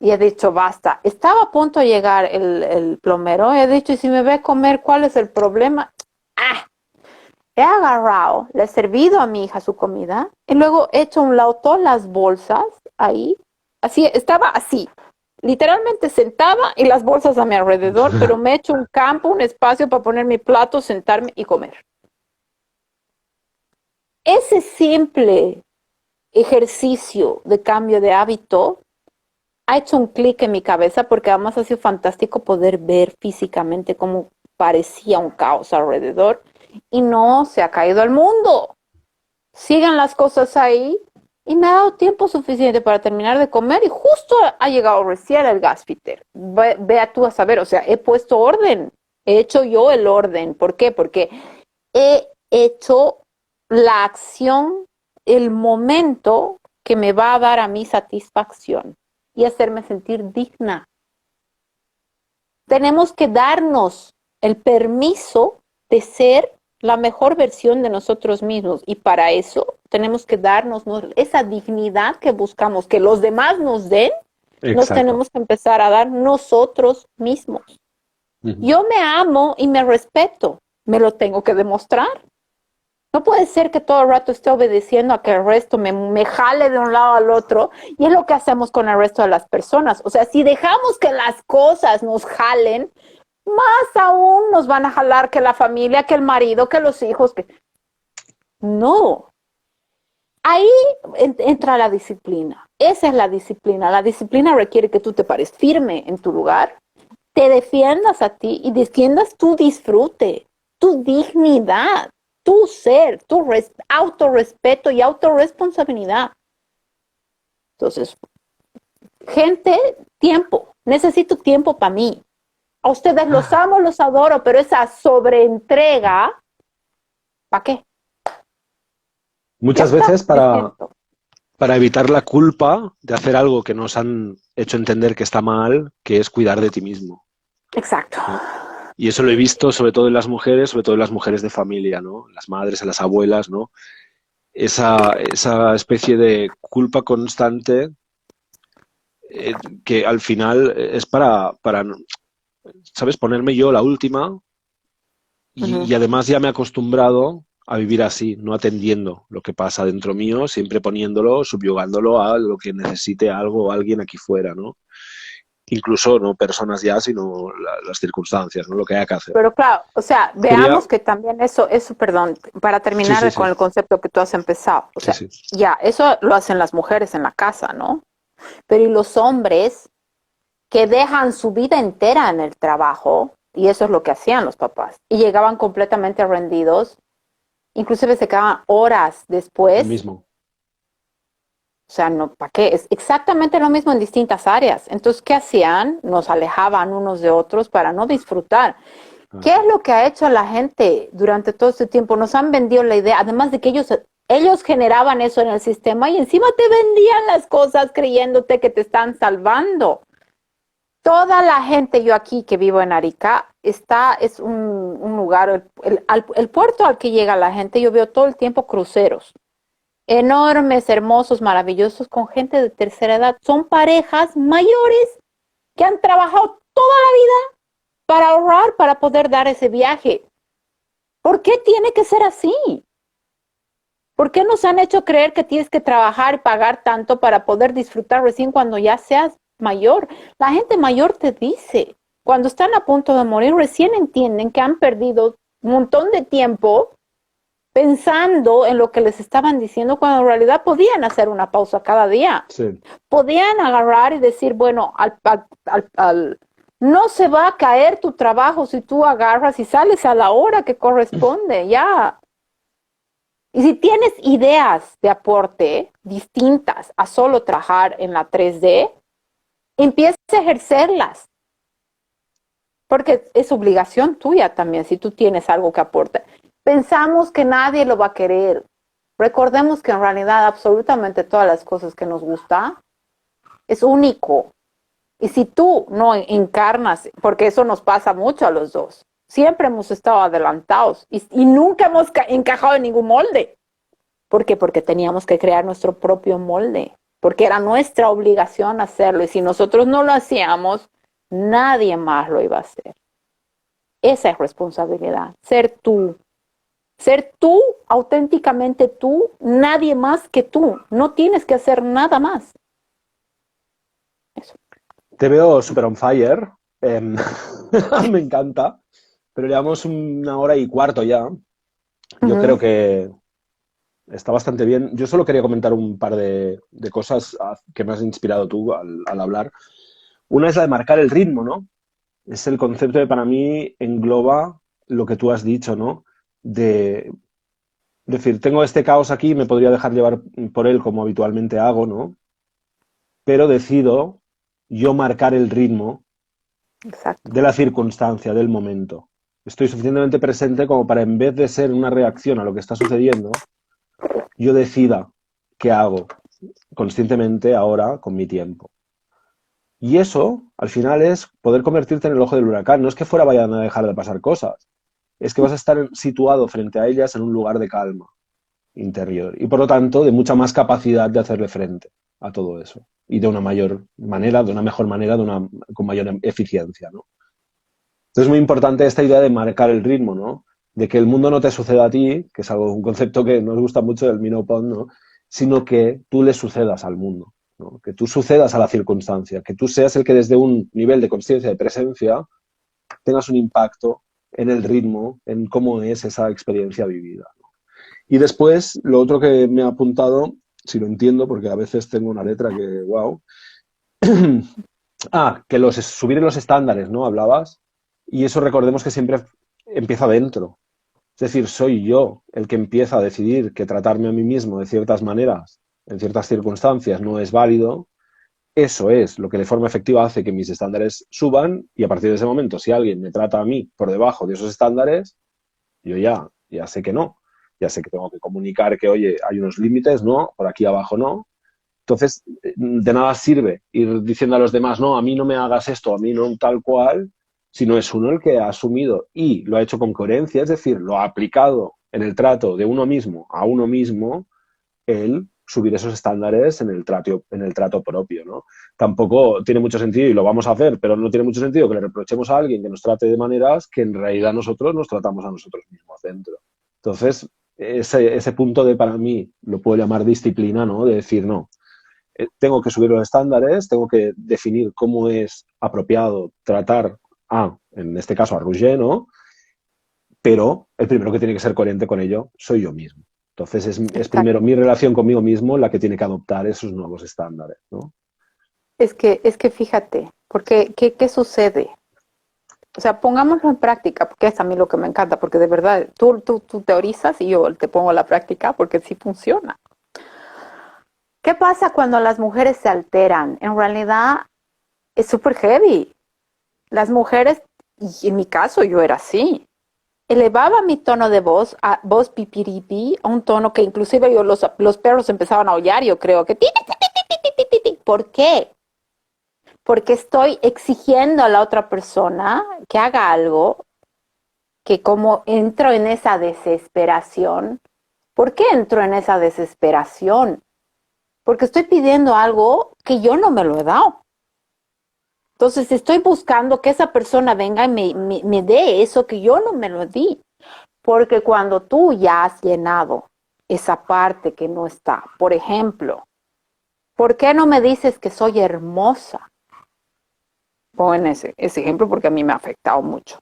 Y he dicho, basta. Estaba a punto de llegar el plomero. He dicho, y si me ve comer, ¿cuál es el problema? ¡Ah! He agarrado, le he servido a mi hija su comida y luego he hecho a un lado todas las bolsas ahí. Así, estaba así. Literalmente sentada y las bolsas a mi alrededor, pero me he hecho un campo, un espacio para poner mi plato, sentarme y comer. Ese simple ejercicio de cambio de hábito ha hecho un clic en mi cabeza porque además ha sido fantástico poder ver físicamente cómo parecía un caos alrededor y no se ha caído el mundo. Sigan las cosas ahí y me ha dado tiempo suficiente para terminar de comer y justo ha llegado recién el gasfitter. Vea tú a saber, o sea, he puesto orden, he hecho yo el orden. ¿Por qué? Porque he hecho la acción, el momento que me va a dar a mí satisfacción y hacerme sentir digna. Tenemos que darnos el permiso de ser la mejor versión de nosotros mismos y para eso tenemos que darnos esa dignidad que buscamos, que los demás nos den. Exacto. Nos tenemos que empezar a dar nosotros mismos. Yo me amo y me respeto, me lo tengo que demostrar. No puede ser que todo el rato esté obedeciendo a que el resto me jale de un lado al otro, y es lo que hacemos con el resto de las personas. O sea, si dejamos que las cosas nos jalen, más aún nos van a jalar que la familia, que el marido, que los hijos. No. Ahí entra la disciplina. Esa es la disciplina. La disciplina requiere que tú te pares firme en tu lugar, te defiendas a ti y defiendas tu disfrute, tu dignidad, tu ser, tu autorrespeto y autorresponsabilidad. Entonces, gente, tiempo. Necesito tiempo para mí. A ustedes los amo, los adoro, pero esa sobreentrega, ¿para qué? Muchas veces para evitar la culpa de hacer algo que nos han hecho entender que está mal, que es cuidar de ti mismo. Exacto. Y eso lo he visto sobre todo en las mujeres, sobre todo en las mujeres de familia, ¿no? Las madres, las abuelas, ¿no? Esa especie de culpa constante que al final es para, ¿sabes? Ponerme yo la última y además ya me he acostumbrado a vivir así, no atendiendo lo que pasa dentro mío, siempre poniéndolo, subyugándolo a lo que necesite algo o alguien aquí fuera, ¿no? Incluso no personas ya, sino las circunstancias, ¿no? Lo que haya que hacer. Pero claro, o sea, veamos que también eso, perdón, para terminar con el concepto que tú has empezado. O sea, ya, eso lo hacen las mujeres en la casa, ¿no? Pero ¿y los hombres que dejan su vida entera en el trabajo? Y eso es lo que hacían los papás. Y llegaban completamente rendidos, inclusive se quedaban horas después. Lo mismo. O sea, no, ¿para qué? Es exactamente lo mismo en distintas áreas. Entonces, ¿qué hacían? Nos alejaban unos de otros para no disfrutar. ¿Qué es lo que ha hecho la gente durante todo este tiempo? Nos han vendido la idea, además de que ellos generaban eso en el sistema y encima te vendían las cosas creyéndote que te están salvando. Toda la gente, yo aquí que vivo en Arica, es un lugar, el puerto al que llega la gente, yo veo todo el tiempo cruceros. Enormes, hermosos, maravillosos, con gente de tercera edad. Son parejas mayores que han trabajado toda la vida para ahorrar, para poder dar ese viaje. ¿Por qué tiene que ser así? ¿Por qué nos han hecho creer que tienes que trabajar y pagar tanto para poder disfrutar recién cuando ya seas mayor? La gente mayor te dice, cuando están a punto de morir, recién entienden que han perdido un montón de tiempo pensando en lo que les estaban diciendo, cuando en realidad podían hacer una pausa cada día. Sí. Podían agarrar y decir, bueno, no se va a caer tu trabajo si tú agarras y sales a la hora que corresponde, ya. Y si tienes ideas de aporte distintas a solo trabajar en la 3D, empieza a ejercerlas. Porque es obligación tuya también si tú tienes algo que aportar. Pensamos que nadie lo va a querer. Recordemos que en realidad absolutamente todas las cosas que nos gustan es único. Y si tú no encarnas, porque eso nos pasa mucho a los dos, siempre hemos estado adelantados y nunca hemos encajado en ningún molde. ¿Por qué? Porque teníamos que crear nuestro propio molde, porque era nuestra obligación hacerlo. Y si nosotros no lo hacíamos, nadie más lo iba a hacer. Esa es responsabilidad, ser tú. Ser tú, auténticamente tú, nadie más que tú. No tienes que hacer nada más. Eso. Te veo super on fire. Me encanta. Pero llevamos 1 hora y cuarto ya. Yo creo que está bastante bien. Yo solo quería comentar un par de cosas que me has inspirado tú al hablar. Una es la de marcar el ritmo, ¿no? Es el concepto que para mí engloba lo que tú has dicho, ¿no? De decir, tengo este caos aquí, me podría dejar llevar por él como habitualmente hago, ¿no? Pero decido yo marcar el ritmo de la circunstancia, del momento. Estoy suficientemente presente como para, en vez de ser una reacción a lo que está sucediendo, yo decida qué hago conscientemente ahora con mi tiempo. Y eso, al final, es poder convertirte en el ojo del huracán. No es que fuera vayan a dejar de pasar cosas, es que vas a estar situado frente a ellas en un lugar de calma interior y, por lo tanto, de mucha más capacidad de hacerle frente a todo eso y de una mayor manera, de una mejor manera, con mayor eficiencia, ¿no? Entonces es muy importante esta idea de marcar el ritmo, ¿no? De que el mundo no te suceda a ti, que es un concepto que nos gusta mucho del Minopon, ¿no? Sino que tú le sucedas al mundo, ¿no? Que tú sucedas a la circunstancia, que tú seas el que desde un nivel de conciencia, de presencia, tengas un impacto en el ritmo, en cómo es esa experiencia vivida, ¿no? Y después, lo otro que me ha apuntado, si lo entiendo, porque a veces tengo una letra que, wow. Que subir en los estándares, ¿no? Hablabas. Y eso recordemos que siempre empieza dentro. Es decir, soy yo el que empieza a decidir que tratarme a mí mismo de ciertas maneras, en ciertas circunstancias, no es válido. Eso es lo que de forma efectiva hace que mis estándares suban y a partir de ese momento, si alguien me trata a mí por debajo de esos estándares, yo ya sé que no. Ya sé que tengo que comunicar que, oye, hay unos límites, ¿no? Por aquí abajo no. Entonces, de nada sirve ir diciendo a los demás, no, a mí no me hagas esto, a mí no tal cual, sino es uno el que ha asumido y lo ha hecho con coherencia, es decir, lo ha aplicado en el trato de uno mismo a uno mismo, el subir esos estándares en el trato propio, ¿no? Tampoco tiene mucho sentido, y lo vamos a hacer, pero no tiene mucho sentido que le reprochemos a alguien que nos trate de maneras que en realidad nosotros nos tratamos a nosotros mismos dentro. Entonces, ese punto de, para mí, lo puedo llamar disciplina, ¿no? De decir, no, tengo que subir los estándares, tengo que definir cómo es apropiado tratar en este caso, a Roger, ¿no? Pero el primero que tiene que ser coherente con ello soy yo mismo. Entonces es primero mi relación conmigo mismo la que tiene que adoptar esos nuevos estándares, ¿no? Es que fíjate, porque ¿qué sucede? O sea, pongámoslo en práctica, porque es a mí lo que me encanta, porque de verdad tú teorizas y yo te pongo a la práctica porque sí funciona. ¿Qué pasa cuando las mujeres se alteran? En realidad es súper heavy. Las mujeres, y en mi caso yo era así, elevaba mi tono de voz a voz pipiripi, a un tono que inclusive los perros empezaban a aullar, yo creo que... ¿Por qué? Porque estoy exigiendo a la otra persona que haga algo que, como entro en esa desesperación, ¿por qué entro en esa desesperación? Porque estoy pidiendo algo que yo no me lo he dado. Entonces estoy buscando que esa persona venga y me dé eso que yo no me lo di. Porque cuando tú ya has llenado esa parte que no está, por ejemplo, ¿por qué no me dices que soy hermosa? Pon ese ejemplo porque a mí me ha afectado mucho.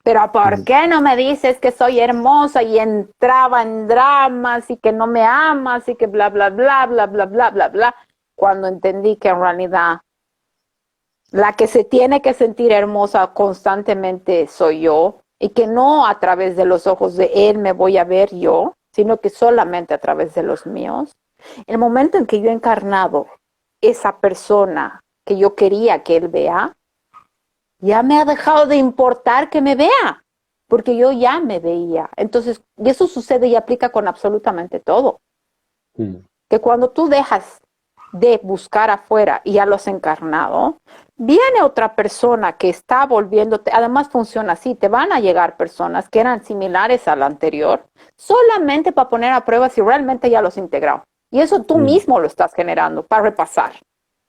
Pero ¿por qué no me dices que soy hermosa? Y entraba en dramas y que no me amas y que bla, bla, bla, bla, bla, bla, bla, bla. Cuando entendí que en realidad la que se tiene que sentir hermosa constantemente soy yo y que no a través de los ojos de él me voy a ver yo, sino que solamente a través de los míos. El momento en que yo he encarnado esa persona que yo quería que él vea, ya me ha dejado de importar que me vea, porque yo ya me veía. Entonces, y eso sucede y aplica con absolutamente todo. Que cuando tú dejas de buscar afuera y ya lo has encarnado, viene otra persona que está volviéndote, además funciona así, te van a llegar personas que eran similares a la anterior, solamente para poner a prueba si realmente ya los has integrado. Y eso tú mismo lo estás generando para repasar.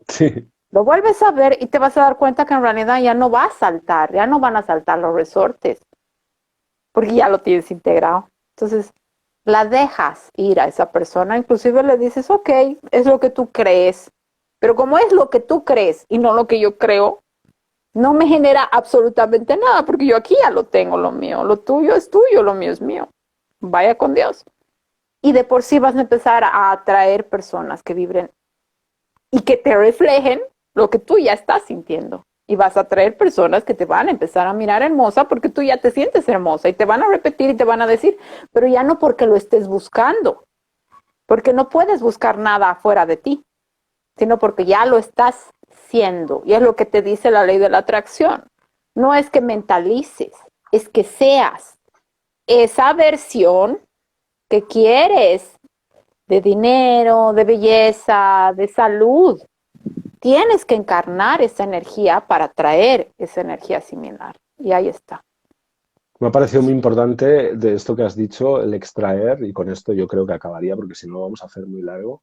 Sí. Lo vuelves a ver y te vas a dar cuenta que en realidad ya no va a saltar, ya no van a saltar los resortes, porque ya lo tienes integrado. Entonces, la dejas ir a esa persona, inclusive le dices, ok, es lo que tú crees, pero como es lo que tú crees y no lo que yo creo, no me genera absolutamente nada, porque yo aquí ya lo tengo, lo mío, lo tuyo es tuyo, lo mío es mío. Vaya con Dios. Y de por sí vas a empezar a atraer personas que vibren y que te reflejen lo que tú ya estás sintiendo. Y vas a atraer personas que te van a empezar a mirar hermosa porque tú ya te sientes hermosa y te van a repetir y te van a decir, pero ya no porque lo estés buscando, porque no puedes buscar nada afuera de ti, sino porque ya lo estás siendo. Y es lo que te dice la ley de la atracción. No es que mentalices, es que seas esa versión que quieres de dinero, de belleza, de salud. Tienes que encarnar esa energía para traer esa energía similar. Y ahí está. Me ha parecido muy importante de esto que has dicho, el extraer, y con esto yo creo que acabaría, porque si no lo vamos a hacer muy largo.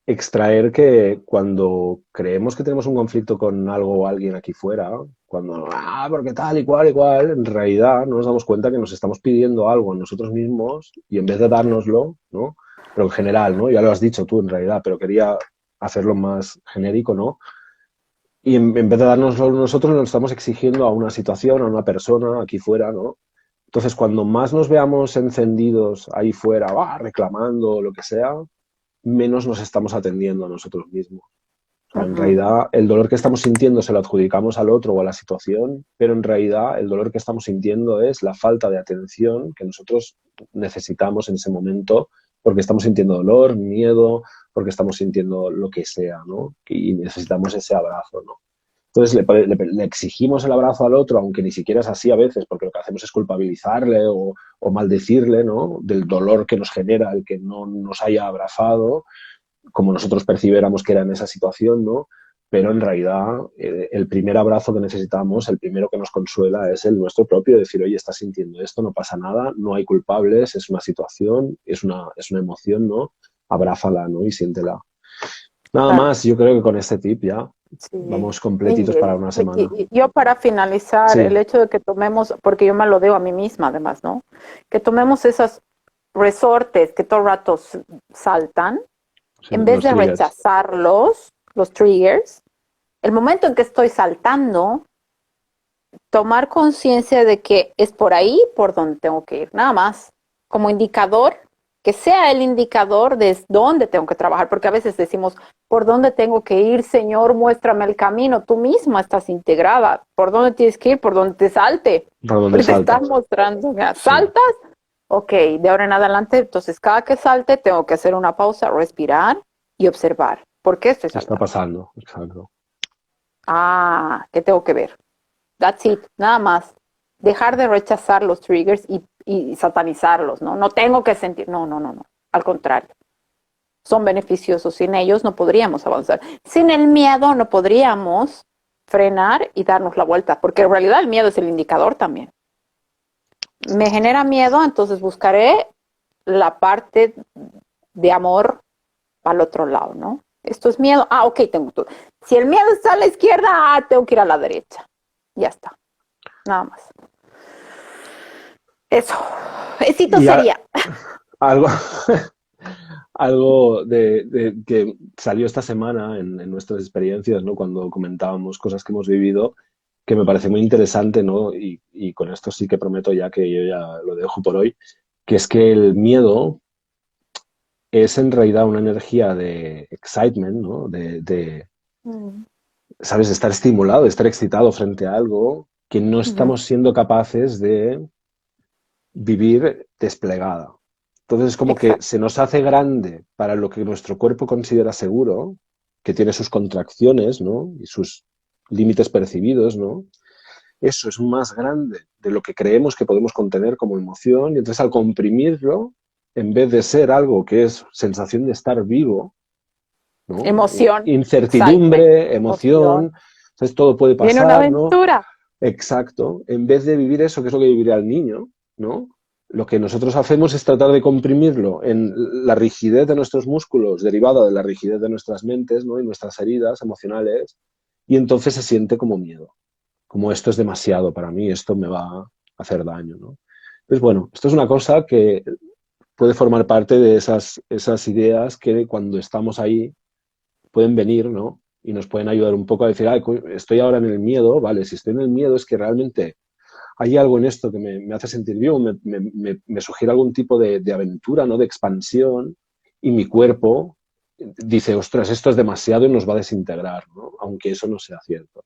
Extraer que cuando creemos que tenemos un conflicto con algo o alguien aquí fuera, cuando, porque tal y cual, en realidad no nos damos cuenta que nos estamos pidiendo algo a nosotros mismos y en vez de dárnoslo, ¿no? Pero en general, ¿no? Ya lo has dicho tú en realidad, pero quería hacerlo más genérico, ¿no? Y en vez de dárnoslo nosotros, nos estamos exigiendo a una situación, a una persona aquí fuera, ¿no? Entonces, cuando más nos veamos encendidos ahí fuera, reclamando, lo que sea, menos nos estamos atendiendo a nosotros mismos. O sea, en realidad, el dolor que estamos sintiendo se lo adjudicamos al otro o a la situación, pero en realidad el dolor que estamos sintiendo es la falta de atención que nosotros necesitamos en ese momento porque estamos sintiendo dolor, miedo, porque estamos sintiendo lo que sea, ¿no? Y necesitamos ese abrazo, ¿no? Entonces le exigimos el abrazo al otro, aunque ni siquiera es así a veces, porque lo que hacemos es culpabilizarle o maldecirle, ¿no? Del dolor que nos genera el que no nos haya abrazado, como nosotros percibiéramos que era en esa situación, ¿no? Pero en realidad el primer abrazo que necesitamos, el primero que nos consuela es el nuestro propio, decir, oye, estás sintiendo esto, no pasa nada, no hay culpables, es una situación, es una emoción, ¿no? Abrázala, ¿no? Y siéntela. Nada Claro. más, yo creo que con este tip ya Sí. vamos completitos para una semana. Yo para finalizar, Sí, el hecho de que tomemos, porque yo me lo digo a mí misma además, ¿no? Que tomemos esos resortes que todo el rato saltan, sí, en vez los de triggers. rechazarlos, los triggers, el momento en que estoy saltando, tomar conciencia de que es por ahí por donde tengo que ir, nada más, como indicador, que sea el indicador de dónde tengo que trabajar, porque a veces decimos, ¿por dónde tengo que ir, Señor? Muéstrame el camino. Tú misma estás integrada. ¿Por dónde tienes que ir? Por donde te salte. Para donde Porque te estás saltas. mostrando. Sí, ¿Saltas? Ok, de ahora en adelante, entonces cada que salte tengo que hacer una pausa, respirar y observar. ¿Por qué estoy ¿qué está saltando? pasando? Exacto. ¿Qué tengo que ver? That's it, nada más. Dejar de rechazar los triggers y satanizarlos, ¿no? No tengo que sentir, no. Al contrario, son beneficiosos. Sin ellos no podríamos avanzar. Sin el miedo no podríamos frenar y darnos la vuelta, porque en realidad el miedo es el indicador también. Me genera miedo, entonces buscaré la parte de amor al otro lado, ¿no? Esto es miedo. Ok, tengo todo. Si el miedo está a la izquierda, tengo que ir a la derecha. Ya está. Nada más. Eso. Besito Y sería. algo, algo que salió esta semana en nuestras experiencias, ¿no? Cuando comentábamos cosas que hemos vivido, que me parece muy interesante, ¿no? Y con esto sí que prometo ya que yo ya lo dejo por hoy, que es que el miedo es en realidad una energía de excitement, ¿no? Mm. ¿Sabes? De estar estimulado, de estar excitado frente a algo que no Ujú. estamos siendo capaces de vivir desplegada. Entonces es como que Exacto. se nos hace grande para lo que nuestro cuerpo considera seguro, que tiene sus contracciones, ¿no? Y sus límites percibidos, ¿no? Eso es más grande de lo que creemos que podemos contener como emoción y entonces al comprimirlo en vez de ser algo que es sensación de estar vivo, ¿no? Emoción. Incertidumbre, emoción. Entonces todo puede pasar, viene una aventura. ¿no? Exacto. En vez de vivir eso, que es lo que viviría el niño, ¿no? Lo que nosotros hacemos es tratar de comprimirlo en la rigidez de nuestros músculos, derivada de la rigidez de nuestras mentes, ¿no? Y nuestras heridas emocionales, y entonces se siente como miedo, como esto es demasiado para mí, esto me va a hacer daño, ¿no? Entonces, bueno, esto es una cosa que puede formar parte de esas ideas que cuando estamos ahí pueden venir, ¿no? Y nos pueden ayudar un poco a decir, estoy ahora en el miedo, vale, si estoy en el miedo es que realmente hay algo en esto que me hace sentir vivo, me sugiere algún tipo de aventura, ¿no? De expansión, y mi cuerpo dice, ostras, esto es demasiado y nos va a desintegrar, ¿no? Aunque eso no sea cierto.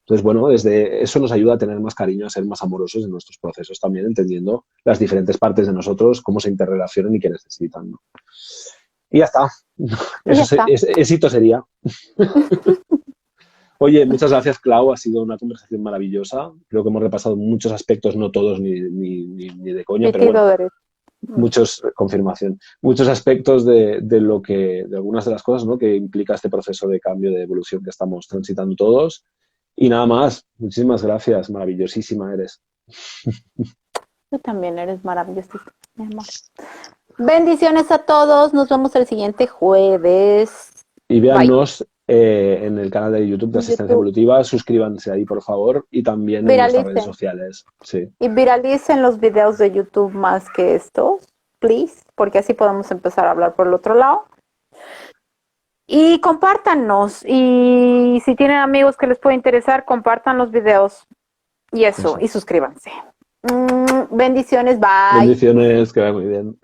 Entonces, bueno, desde eso nos ayuda a tener más cariño, a ser más amorosos en nuestros procesos, también entendiendo las diferentes partes de nosotros, cómo se interrelacionan y qué necesitan, ¿no? Y ya está. Éxito sería. Oye, muchas gracias, Clau. Ha sido una conversación maravillosa. Creo que hemos repasado muchos aspectos, no todos ni de coña, pero bueno, muchos aspectos de algunas de las cosas, ¿no? Que implica este proceso de cambio, de evolución que estamos transitando todos. Y nada más. Muchísimas gracias. Maravillosísima eres. Tú también eres maravillosa, mi amor. Bendiciones a todos. Nos vemos el siguiente jueves. Y véannos en el canal de YouTube de Asistencia Evolutiva. Suscríbanse ahí, por favor. Y también en nuestras redes sociales. Sí. Y viralicen los videos de YouTube más que estos, please, porque así podemos empezar a hablar por el otro lado. Y compártanos. Y si tienen amigos que les puede interesar, compartan los videos. Y eso. Y suscríbanse. Bendiciones, bye. Bendiciones, que vaya muy bien.